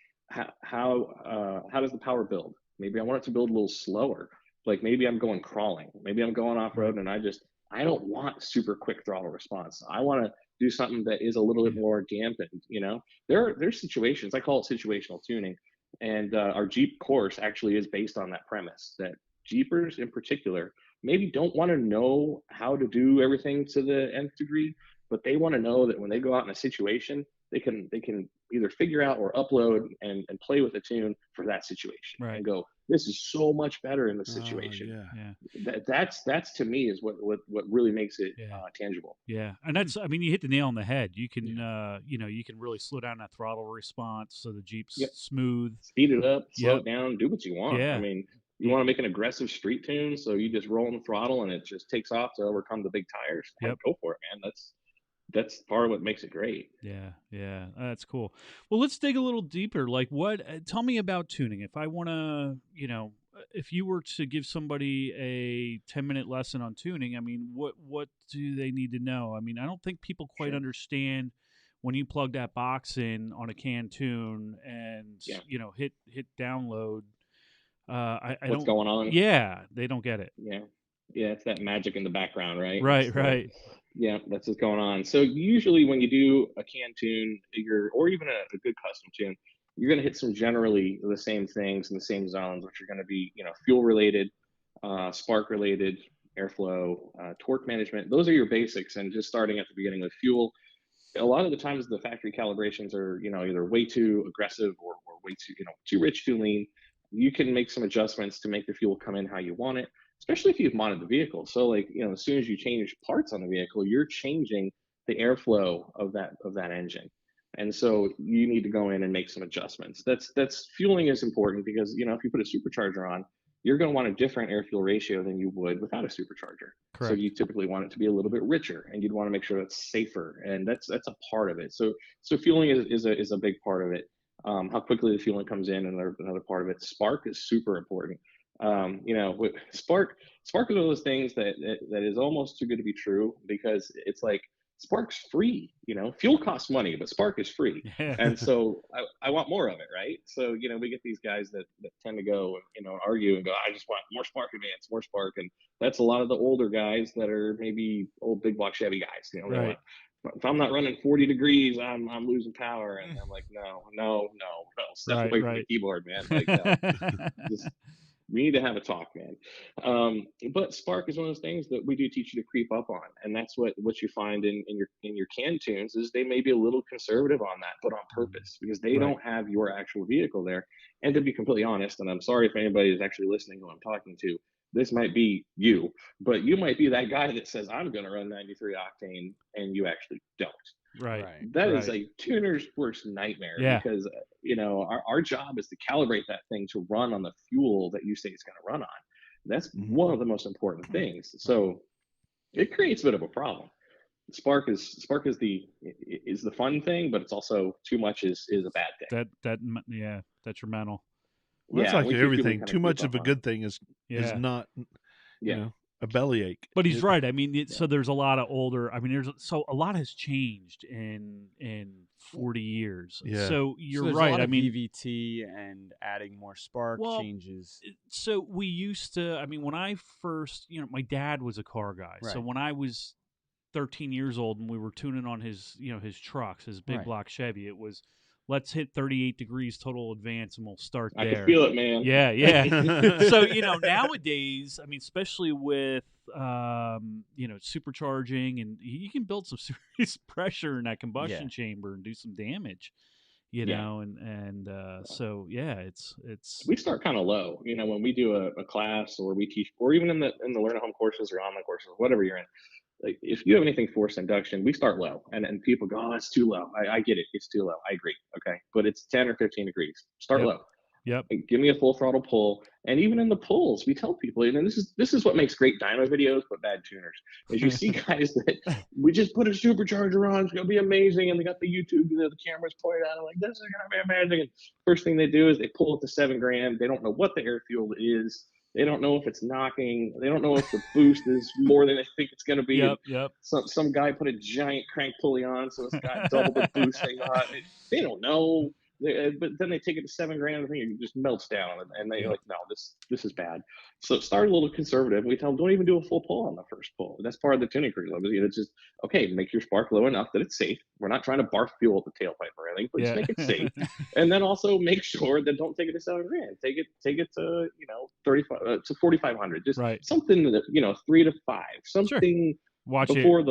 how does the power build? Maybe I want it to build a little slower. Like maybe I'm going crawling, maybe I'm going off road, and I don't want super quick throttle response. I want to do something that is a little bit more dampened. There's situations, I call it situational tuning. And our Jeep course actually is based on that premise that Jeepers in particular maybe don't want to know how to do everything to the nth degree, but they want to know that when they go out in a situation, they can either figure out or upload and play with a tune for that situation and go, this is so much better in this situation. That's to me is what really makes it tangible. Yeah, and that's, I mean, you hit the nail on the head. You can you can really slow down that throttle response so the Jeep's smooth. Speed it up, slow it down, do what you want. Yeah. I mean, you want to make an aggressive street tune, so you just roll on the throttle and it just takes off to overcome the big tires. Go for it, man. That's part of what makes it great. Yeah, that's cool. Well, let's dig a little deeper. Like, tell me about tuning. If I want to, if you were to give somebody a 10-minute lesson on tuning, I mean, what do they need to know? I mean, I don't think people quite understand when you plug that box in on a can tune and hit download. What's going on? Yeah, they don't get it. Yeah, it's that magic in the background, right? Right. Yeah, that's what's going on. So usually when you do a can tune, or even a good custom tune, you're going to hit some generally the same things in the same zones, which are going to be, fuel related, spark related, airflow, torque management. Those are your basics. And just starting at the beginning with fuel, a lot of the times the factory calibrations are, either way too aggressive or way too rich, too lean. You can make some adjustments to make the fuel come in how you want it, especially if you've modded the vehicle. So like, as soon as you change parts on the vehicle, you're changing the airflow of that engine. And so you need to go in and make some adjustments. That's fueling is important because, if you put a supercharger on, you're going to want a different air fuel ratio than you would without a supercharger. Correct. So you typically want it to be a little bit richer, and you'd want to make sure it's safer. And that's a part of it. So fueling is a big part of it. How quickly the fueling comes in, another part of it. Spark is super important. With Spark is one of those things that is almost too good to be true, because it's like Spark's free. Fuel costs money, but Spark is free. And so I want more of it, right? So we get these guys that tend to go argue and go, I just want more Spark Advance, more Spark, and that's a lot of the older guys that are maybe old big block Chevy guys. Right. If I'm not running 40 degrees, I'm losing power. And I'm like, no, step away from the keyboard, man. Like, no. We need to have a talk, man. But spark is one of those things that we do teach you to creep up on, and that's what you find in your can tunes is they may be a little conservative on that, but on purpose because they Right. don't have your actual vehicle there. And to be completely honest, and I'm sorry if anybody is actually listening who I'm talking to, this might be you, but you might be that guy that says I'm going to run 93 octane, and you actually don't. Right. That is Right. a tuner's worst nightmare Yeah. because our job is to calibrate that thing to run on the fuel that you say it's going to run on. That's one of the most important things. So it creates a bit of a problem. Spark is the fun thing, but it's also too much is a bad thing. That detrimental. Well, that's Yeah, like we teach people everything. kind Too much creep of a up on good it. thing is Yeah. not, Yeah. a bellyache. But he's It- right. I mean, so there's a lot of older. I mean, a lot has changed in 40 years. Yeah. So So you're there's a right. lot I of mean, VVT and adding more spark Well, changes. so we used to. I mean, when I first, my dad was a car guy. So Right. when I was 13 years old and we were tuning on his, his trucks, his big Right. block Chevy, it was let's hit 38 degrees total advance and we'll start I there. can feel it, man. Yeah, yeah. So nowadays, I mean, especially with supercharging, and you can build some serious pressure in that combustion chamber and do some damage. So yeah, it's We start kind of low, when we do a class or we teach, or even in the learn at home courses or online courses, whatever you're in. Like if you have anything forced induction, we start low, and people go, "Oh, that's too low." I get it, it's too low. I agree. Okay, but it's 10 or 15 degrees. Start Yep. low. Yep. Give me a full throttle pull, and even in the pulls, we tell people, and this is what makes great dyno videos, but bad tuners. Is you see guys that we just put a supercharger on, it's gonna be amazing, and they got the YouTube, the cameras pointed at them, like this is gonna be amazing. And first thing they do is they pull it to 7 grand. They don't know what the air fuel is. They don't know if it's knocking. They don't know if the boost is more than they think it's going to be. Yep. Some guy put a giant crank pulley on, so it's got double the boost they got. They don't know. But then they take it to 7 grand, and it just melts down, and they're like, "No, this is bad." So start a little conservative. We tell them, don't even do a full pull on the first pull. That's part of the tuning curriculum. It's just okay. Make your spark low enough that it's safe. We're not trying to barf fuel at the tailpipe or anything, but just make it safe. And then also make sure that don't take it to 7 grand. Take it to 35 to 4,500. Just something that 3 to 5. Something. Watch before it.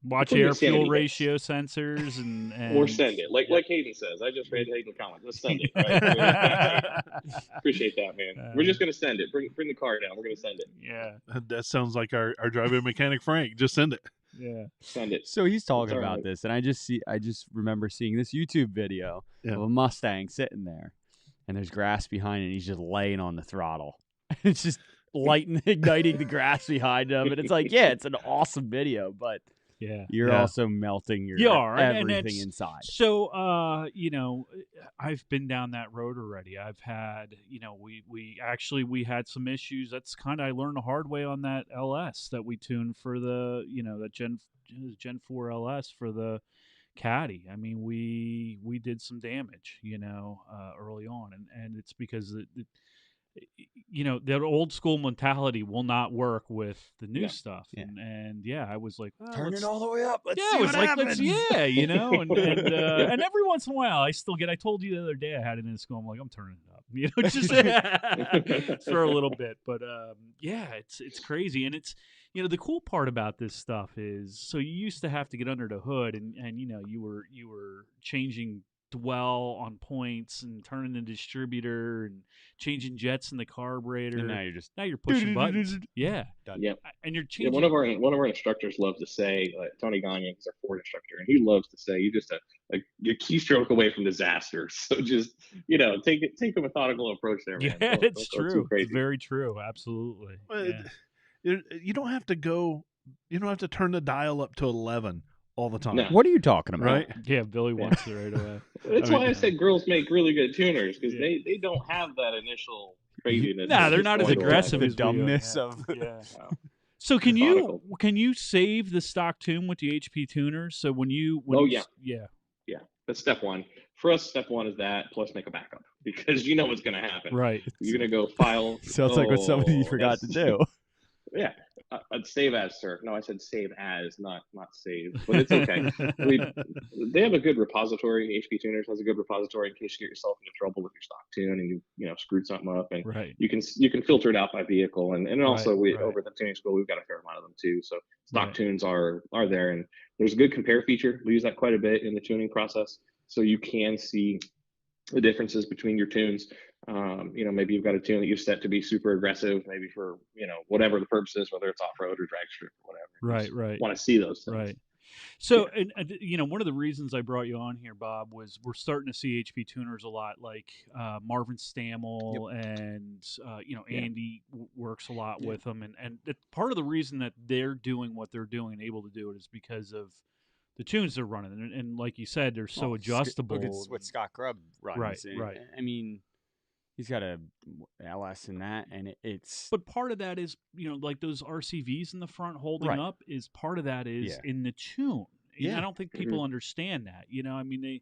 Watch before air fuel ratio sensors and or send it like Hayden says. I just read Hayden comment. Let's send it. Right? Appreciate that, man. We're just gonna send it. Bring the car down. We're gonna send it. Yeah, that sounds like our drive-in mechanic Frank. Just send it. Yeah, send it. So he's talking about this, and I just remember seeing this YouTube video of a Mustang sitting there, and there's grass behind it, and he's just laying on the throttle. It's just igniting the grass behind him, and it's like, it's an awesome video, but you're also melting everything inside. So I've been down that road already. I've had we had some issues. That's kind of I learned the hard way on that LS that we tuned for the that Gen 4 LS for the Caddy. I mean, we did some damage early on, and it's because that old school mentality will not work with the new stuff. And I was like, turn it all the way up. Let's see it was what like, happens. and every once in a while, I told you the other day I had it in school. I'm like, I'm turning it up, just for a little bit. But it's crazy, and it's the cool part about this stuff is so you used to have to get under the hood, and you were changing dwell on points and turning the distributor and changing jets in the carburetor. And now you're pushing buttons. Yeah. Yep. And you're changing. One of our instructors loves to say, Tony Gagnon is our Ford instructor, and he loves to say, "You just a keystroke away from disaster." So just take a methodical approach there, man. Yeah, it's true. It's very true. Absolutely. Well, you don't have to go. You don't have to turn the dial up to 11 all the time. No. What are you talking about? Right? Yeah, Billy wants it right away. That's why I said girls make really good tuners because they don't have that initial craziness. No, they're not as aggressive The as dumbness we are. of So can you save the stock tune with the HP tuners? So when that's step one. For us, step one is that plus make a backup because you know what's going to happen. Right. You're going to go file. Sounds like what somebody forgot to do. Yeah. I'd save as, sir. No, I said save as, not save. But it's okay. They have a good repository. HP Tuners has a good repository in case you get yourself into trouble with your stock tune and you screwed something up, and Right. you can filter it out by vehicle, and also Right. over at the tuning school we've got a fair amount of them too. So stock Right. tunes are there, and there's a good compare feature. We use that quite a bit in the tuning process, so you can see the differences between your tunes. Maybe you've got a tune that you've set to be super aggressive, maybe for whatever the purpose is, whether it's off-road or drag strip or whatever. Right. Want to see those things. Right. So, and one of the reasons I brought you on here, Bob, was we're starting to see HP tuners a lot, like Marvin Stammel, and Andy works a lot with them, and part of the reason that they're doing what they're doing and able to do it is because of the tunes they're running, and like you said, they're so adjustable. Look at what Scott Grubb runs. Right. I mean, he's got a LS in that, and it's. But part of that is, like those RCVs in the front holding up, is part of that is in the tune. Yeah. I don't think people understand that. I mean,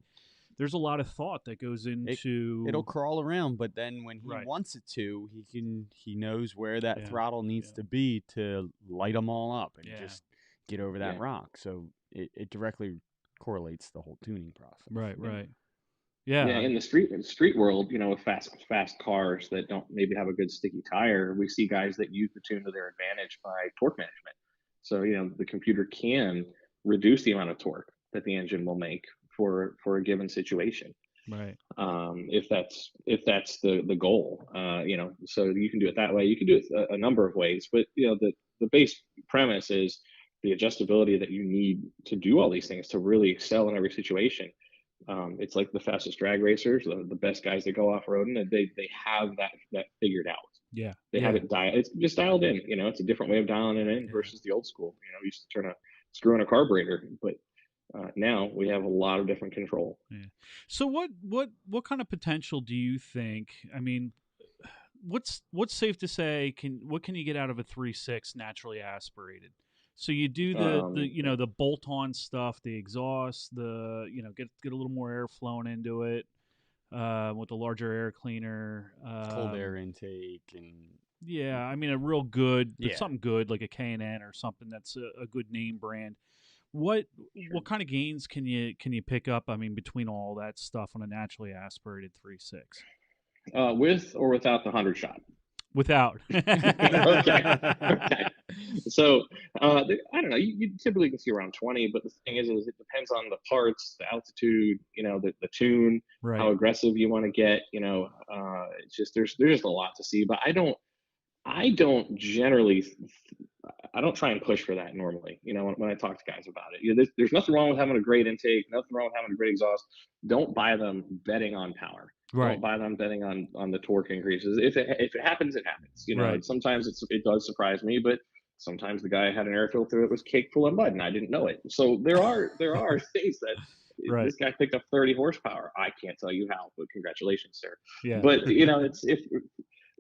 there's a lot of thought that goes into. It'll crawl around, but then when he wants it to, he knows where that throttle needs to be to light them all up and just get over that rock. So it directly correlates the whole tuning process. Right. Yeah. In the street world, with fast cars that don't maybe have a good sticky tire, we see guys that use the tune to their advantage by torque management. So the computer can reduce the amount of torque that the engine will make for a given situation. Right. If that's the goal, so you can do it that way. You can do it a number of ways, but the base premise is the adjustability that you need to do all these things to really excel in every situation. It's like the fastest drag racers, the best guys that go off-roading, and they have that figured out. Yeah. They have it it's just dialed in. It's a different way of dialing it in versus the old school. We used to turn a screw in a carburetor, but now we have a lot of different control. Yeah. So what kind of potential do you think? I mean, what's safe to say? What can you get out of a 3.6 naturally aspirated? So you do the bolt-on stuff, the exhaust, get a little more air flowing into it with a larger air cleaner, cold air intake, and I mean a real good, something good like a K&N or something that's a good name brand. What kind of gains can you pick up? I mean, between all that stuff on a naturally aspirated 3.6, with or without the 100 shot. Without. Okay. So I don't know. You typically can see around 20, but the thing is it depends on the parts, the altitude, the tune, how aggressive you want to get. It's just there's just a lot to see. But I don't generally. I don't try and push for that normally. When I talk to guys about it, there's nothing wrong with having a great intake, nothing wrong with having a great exhaust. Don't buy them betting on power. Right. Don't buy them betting on the torque increases. If it happens, it happens. Sometimes it does surprise me, but sometimes the guy had an air filter that was caked full of mud and I didn't know it. So there are things that this guy picked up 30 horsepower. I can't tell you how, but congratulations, sir. Yeah. But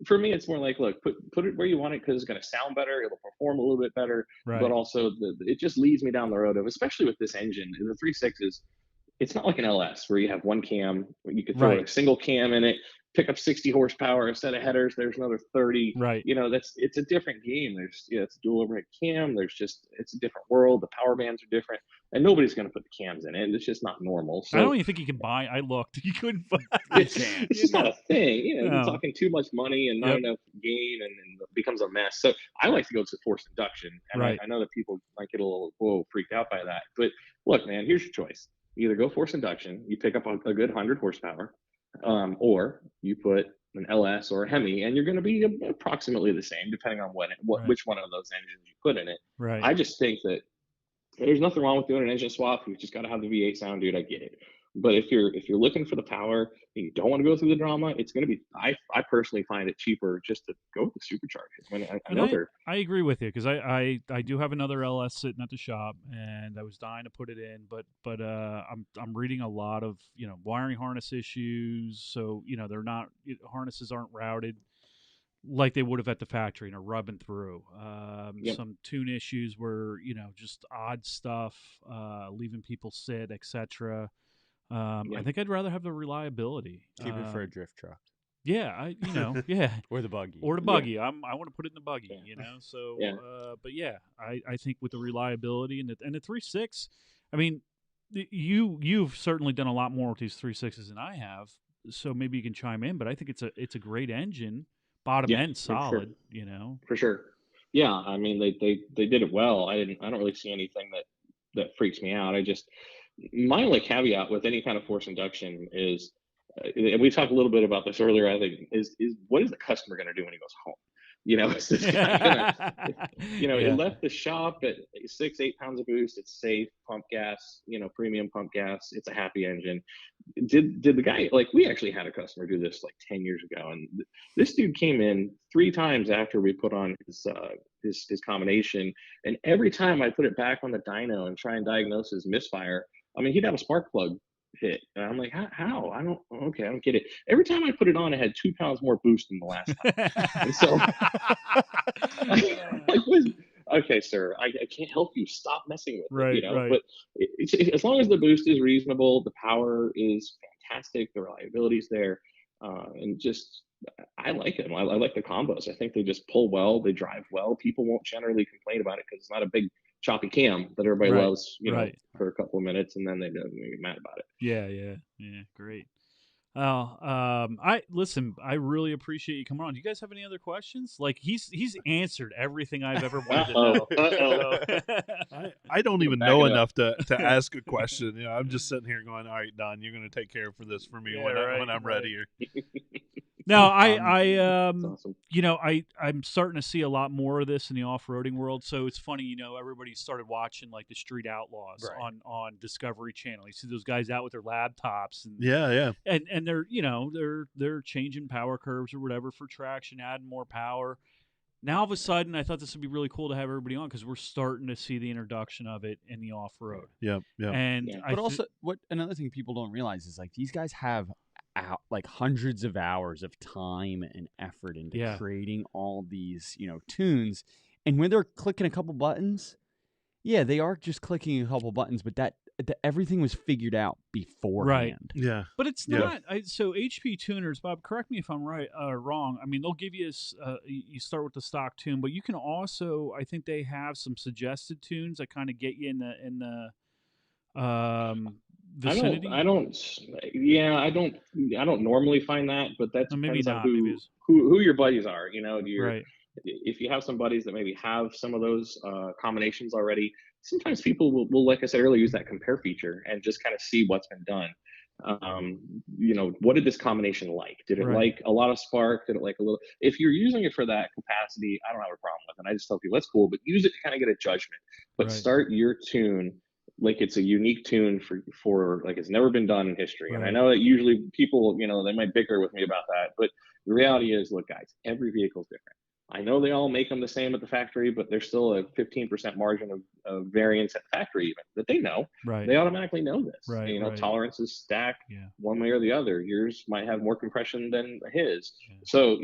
for me, it's more like, look, put it where you want it because it's going to sound better. It'll perform a little bit better, but also it just leads me down the road of, especially with this engine, the 3.6 is. It's not like an LS where you have one cam. You could throw a single cam in it, pick up 60 horsepower, a set of headers. There's another 30. Right. It's a different game. There's it's a dual overhead cam. It's a different world. The power bands are different, and nobody's going to put the cams in it. It's just not normal. So I don't even think you can buy. I looked. You couldn't find. It's just not a thing. You're talking too much money and not enough gain, and it becomes a mess. So I like to go to forced induction. And I know that people might get a little freaked out by that. But look, man, here's your choice. You either go forced induction, you pick up a good 100 horsepower, or you put an LS or a Hemi, and you're going to be approximately the same, depending on which one of those engines you put in it. Right. I just think that there's nothing wrong with doing an engine swap. You just got to have the V8 sound, dude. I get it. But if you're looking for the power and you don't want to go through the drama, it's going to be. I personally find it cheaper just to go with the superchargers. I agree with you because I do have another LS sitting at the shop and I was dying to put it in, but I'm reading a lot of wiring harness issues. So harnesses aren't routed like they would have at the factory and are rubbing through. Some tune issues where just odd stuff, leaving people sit, etc. I think I'd rather have the reliability. Keep it for a drift truck. Yeah, Or the buggy. or the buggy. I want to put it in the buggy, Yeah. So, Yeah. but yeah, I think with the reliability and the 3.6, I mean, you've certainly done a lot more with these 3.6s than I have. So maybe you can chime in, but I think it's a great engine, bottom Yeah, end for sure. solid. For sure. Yeah, I mean they did it well. I don't really see anything that freaks me out. My only caveat with any kind of force induction is, and we talked a little bit about this earlier, I think, is what is the customer going to do when he goes home? Is this guy gonna, it Yeah, left the shop at 6-8 pounds of boost. It's safe, pump gas, premium pump gas. It's a happy engine. Did the guy, like, we actually had a customer do this like 10 years ago, and this dude came in 3 times after we put on his combination, and every time I put it back on the dyno and try and diagnose his misfire, I mean, he'd have a spark plug hit, and I'm like, how? I don't get it. Every time I put it on, it had 2 pounds more boost than the last time, and so like, okay, sir, I can't help you. Stop messing with it, right. But as long as the boost is reasonable, the power is fantastic, the reliability is there, and just I like them. I like the combos. I think they just pull well, they drive well. People won't generally complain about it because it's not a big choppy cam that everybody Right, loves, right. for a couple of minutes, and then they get mad about it. Yeah, great. Oh, I really appreciate you coming on. Do you guys have any other questions? Like he's answered everything I've ever wanted to know. I don't even Back know it up. enough to ask a question. I'm just sitting here going, all right, Don, you're going to take care for this for me Yeah, when I'm ready here. No, That's awesome. I'm starting to see a lot more of this in the off-roading world. So it's funny, everybody started watching like the Street Outlaws Right. on Discovery Channel. You see those guys out with their laptops and Yeah. and they're changing power curves or whatever for traction, adding more power. Now all of a sudden, I thought this would be really cool to have everybody on because we're starting to see the introduction of it in the off-road. Yeah. And Yeah. I But also, what another thing people don't realize is like these guys have like hundreds of hours of time and effort into Yeah. creating all these tunes, and when they're clicking a couple buttons, yeah, they are just clicking a couple buttons, but that everything was figured out beforehand. Yeah. But it's Yeah. not. So HP tuners, Bob, correct me if I'm right or wrong. I mean, they'll give you you start with the stock tune, but you can also, I think they have some suggested tunes that kind of get you in the vicinity. I don't. Yeah, I don't normally find that, but that Maybe depends on not. Maybe it's who your buddies are. right. If you have some buddies that maybe have some of those combinations already, sometimes people will, like I said earlier, use that compare feature and just kind of see what's been done. What did this combination like? Did it Right. like a lot of spark? Did it like a little? If you're using it for that capacity, I don't have a problem with it. I just tell people that's cool, but use it to kind of get a judgment. But Right. start your tune like it's a unique tune for like it's never been done in history. And I Right. know that usually people, they might bicker with me about that, but the reality is, look, guys, every vehicle's different. I know they all make them the same at the factory, but there's still a 15% margin of variance at the factory, even that they know. Right. They automatically know this. Right, And, right. tolerances stack Yeah. one way or the other. Yours might have more compression than his. Yeah. So,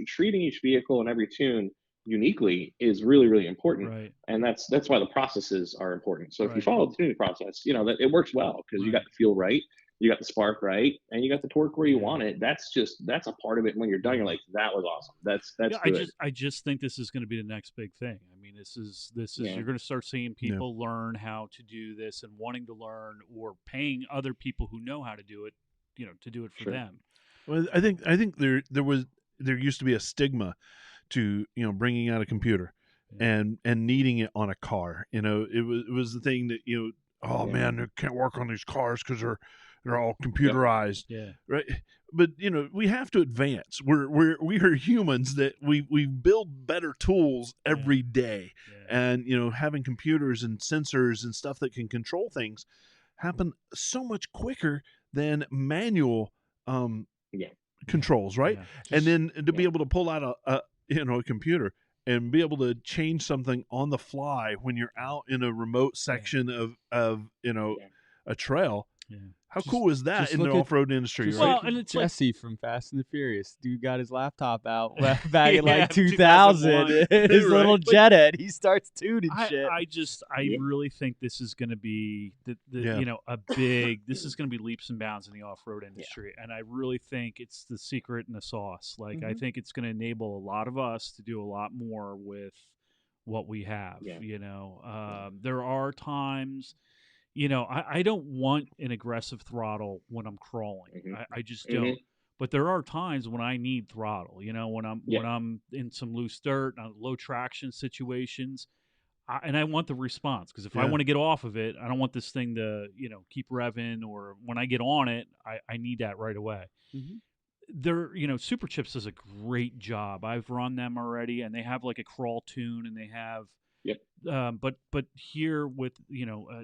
treating each vehicle and every tune uniquely is really, really important. Right. And that's why the processes are important. So if you Right. follow the tuning process, that it works well because you got the feel right, you got the spark right, and you got the torque where you want it. That's a part of it. When you're done, you're like, that was awesome. That's good. I just think this is going to be the next big thing. I mean, this is Yeah. you're going to start seeing people learn how to do this and wanting to learn or paying other people who know how to do it, to do it for Sure. them. Well, I think there used to be a stigma to bringing out a computer and needing it on a car. It was the thing that oh man, they can't work on these cars because they're all computerized. Yeah. Right. But we have to advance. We are humans that we build better tools every day. Yeah. And having computers and sensors and stuff that can control things happen so much quicker than manual controls, right? Yeah. And then to be able to pull out a computer and be able to change something on the fly when you're out in a remote section of a trail. Yeah. How cool is that just in the look at- off-road industry, Just right? Well, like and it's like- Jesse from Fast and the Furious. Dude got his laptop out back in Yeah, like 2000. 2001. His little Right. Jetta. He starts tuning I shit. Yep. really think this is going to be Yeah. this is going to be leaps and bounds in the off-road industry, and I really think it's the secret and the sauce. Like I Mhm. think it's going to enable a lot of us to do a lot more with what we have. Yeah. There are times, I don't want an aggressive throttle when I'm crawling. Mhm. I just Mhm. don't. But there are times when I need throttle. When Yeah. I'm in some loose dirt, low traction situations, and I want the response, because if I Yeah. want to get off of it, I don't want this thing to keep revving, or when I get on it, I need that right away. Mhm. Super Chips does a great job. I've run them already, and they have like a crawl tune, and they have. Yep. But here with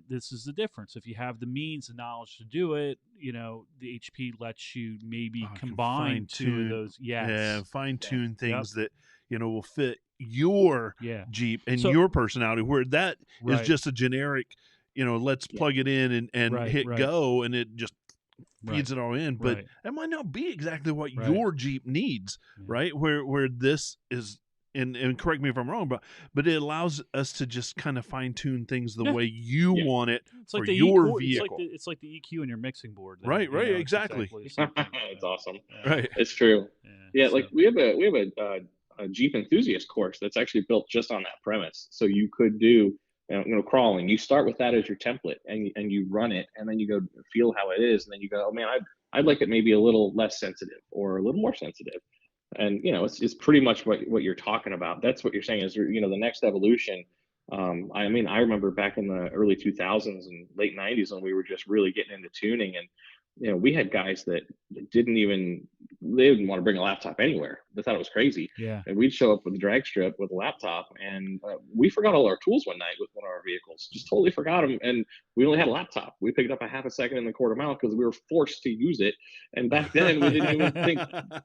this is the difference. If you have the means and knowledge to do it, the HP lets you maybe Oh, you can combine two of fine-tune- those. Yes. Yeah, fine-tune Yep. things that will fit your Yeah. Jeep and So- your personality. Where that is Right. just a generic, let's Yeah. plug it in and Right, hit right. go, and it just Right. feeds it all in. But Right. that might not be exactly what Right. your Jeep needs, Yeah. right? Where this is. And correct me if I'm wrong, but it allows us to just kind of fine tune things the Yeah. way you Yeah. want it It's like for the your EQ, vehicle. It's like the EQ in your mixing board. then, Right, right, it's exactly. the same thing. It's awesome. Yeah. Right. It's true. Yeah, like so- we have a Jeep enthusiast course that's actually built just on that premise. So you could do crawling. You start with that as your template, and you run it, and then you go feel how it is, and then you go, oh man, I'd like it maybe a little less sensitive or a little more sensitive. And it's pretty much what you're talking about. That's what you're saying is the next evolution. I remember back in the early 2000s and late 90s when we were just really getting into tuning, and we had guys that didn't want to bring a laptop anywhere. They thought it was crazy. Yeah. And we'd show up with a drag strip with a laptop, and we forgot all our tools one night with one of our vehicles. Just totally forgot them, and we only had a laptop. We picked up a half a second in the quarter mile because we were forced to use it. And back then, we didn't even think,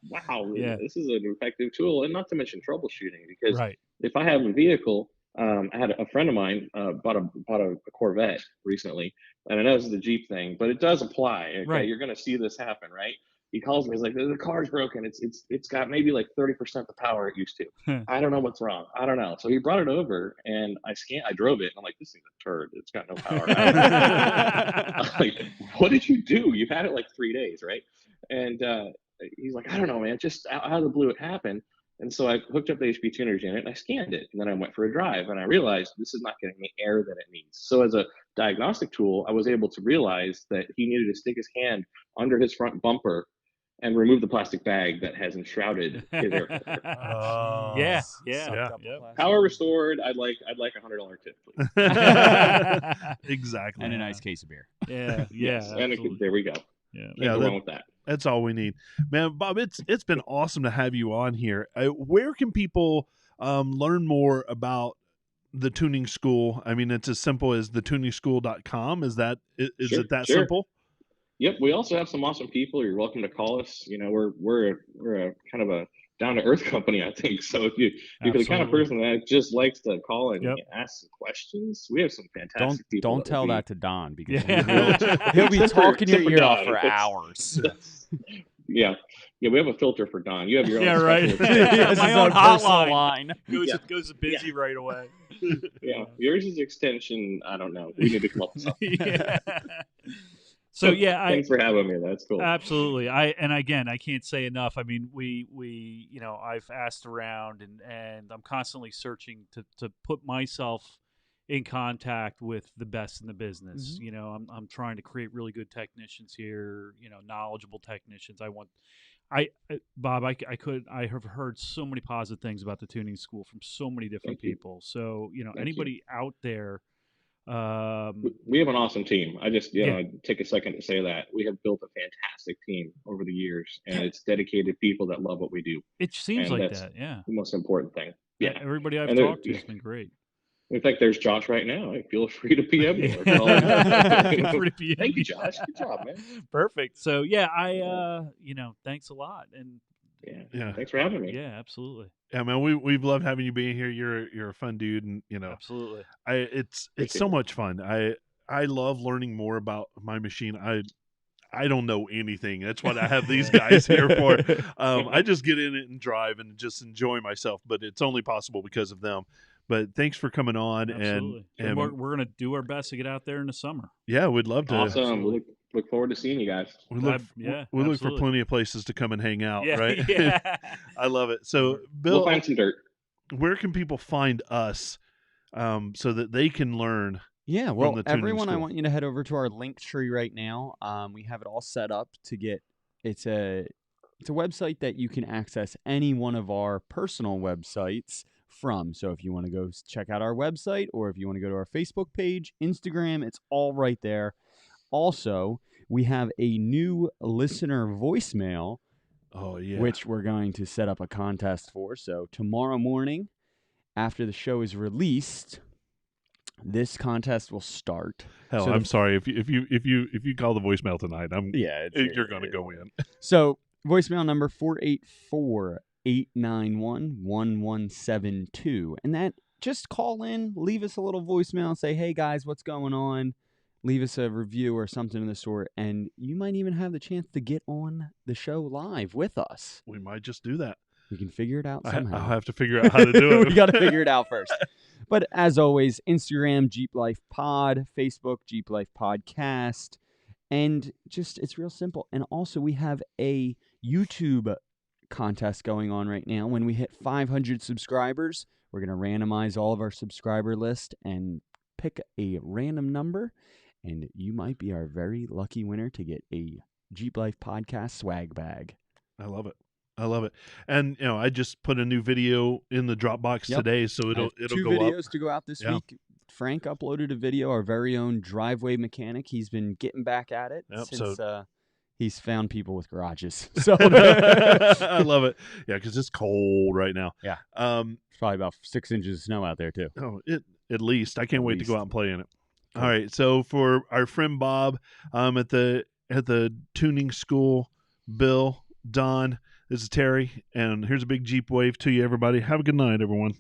wow, Yeah. this is an effective tool. And not to mention troubleshooting, because Right. if I have a vehicle, I had a friend of mine bought a Corvette recently, and I know this is the Jeep thing, but it does apply. Okay, Right. You're going to see this happen, right? He calls me. He's like, the car's broken. It's got maybe like 30% the power it used to. I don't know what's wrong. I don't know. So he brought it over, and I drove it. And I'm like, this thing's a turd. It's got no power. I'm like, what did you do? You've had it like 3 days, right? And he's like, I don't know, man. Just out of the blue, it happened. And so I hooked up the HP tuners unit and I scanned it. And then I went for a drive, and I realized this is not getting the air that it needs. So as a diagnostic tool, I was able to realize that he needed to stick his hand under his front bumper and remove the plastic bag that has enshrouded his air filter. Oh. Yeah. Yeah. Yep. Power restored. I'd like a $100 tip, please. Exactly. And a nice case of beer. Yeah. Yes, and absolutely. there we go. Yeah. Can't Yeah, go that- wrong with that. That's all we need, man. Bob, it's been awesome to have you on here. Where can people learn more about the tuning school? I mean, it's as simple as thetuningschool.com. Is Sure, it that sure. simple? Yep, we also have some awesome people. You're welcome to call us. We're a kind of a down to earth company, I think. So if you're the kind of Absolutely. person that just likes to call and Yep. ask some questions, we have some fantastic people. Don't will tell be- that to Don, because Yeah. he'll be Except for- talking your except for ear off Don, for it's- hours. Yeah, we have a filter for Don. You have your own. Yeah, right. special- He has My his own personal hotline. line. Goes busy right away. Yeah, yours is extension. I don't know. We need to come up with something. Yeah. So yeah, Thanks for having me. That's cool. absolutely. I can't say enough. I mean, we I've asked around, and I'm constantly searching to put myself in contact with the best in the business. Mm-hmm. I'm trying to create really good technicians here, knowledgeable technicians. Bob, I have heard so many positive things about the tuning school from so many different Thank you. people. So, Thank anybody out there, We have an awesome team. I just Yeah. take a second to say that we have built a fantastic team over the years, and it's dedicated people that love what we do. it seems And like that's- that. Yeah. The most important thing. Yeah. Everybody I've And there- talked to has been great. In fact, there's Josh right now. Hey, feel free to PM me. or call Feel him. free to PM Thank me. you, Josh. Good job, man. Perfect. So yeah, thanks a lot. And Yeah. Thanks for having me. yeah, absolutely. Oh. Yeah, man. We've loved having you being here. You're a fun dude, and Absolutely. it's Thank so you. much fun. I love learning more about my machine. I don't know anything. That's what I have these guys here for. I just get in it and drive and just enjoy myself, but it's only possible because of them. But thanks for coming on. Absolutely. And we're going to do our best to get out there in the summer. yeah, we'd love to. Awesome. Absolutely. Look forward to seeing you guys. We look, we look for absolutely. plenty of places to come and hang out, Yeah, right? yeah. I love it. So, Bill, We'll find some dirt. where can people find us so that they can learn? Yeah, from well, the tuning everyone, I school? want you to head over to our link tree right now. We have it all set up to get. It's a website that you can access any one of our personal websites from. So if you want to go check out our website, or if you want to go to our Facebook page, Instagram, it's all right there. Also, we have a new listener voicemail, Oh, yeah. which we're going to set up a contest for. So tomorrow morning, after the show is released, this contest will start. Hell, So I'm sorry if you call the voicemail tonight, you're going to go in. So voicemail number 484-891-1172, and that, just call in, leave us a little voicemail, and say, hey guys, what's going on? Leave us a review or something of the sort, and you might even have the chance to get on the show live with us. We might just do that. We can figure it out somehow. I'll have to figure out how to do it. We got to figure it out first. But as always, Instagram, Jeep Life Pod, Facebook, Jeep Life Podcast, and just, it's real simple. And also, we have a YouTube contest going on right now. When we hit 500 subscribers, we're going to randomize all of our subscriber list and pick a random number, and you might be our very lucky winner to get a Jeep Life Podcast swag bag. I love it. And I just put a new video in the Dropbox today, so it'll two go videos up. to go out this Yeah. week. Frank uploaded a video, our very own driveway mechanic. He's been getting back at it since he's found people with garages. So I love it. Yeah, because it's cold right now. Yeah. It's probably about 6 inches of snow out there too. Oh, at least. I can't wait to go least. out and play in it. Cool. All right. So for our friend Bob, at the tuning school, Bill, Don, this is Terry, and here's a big Jeep wave to you, everybody. Have a good night, everyone.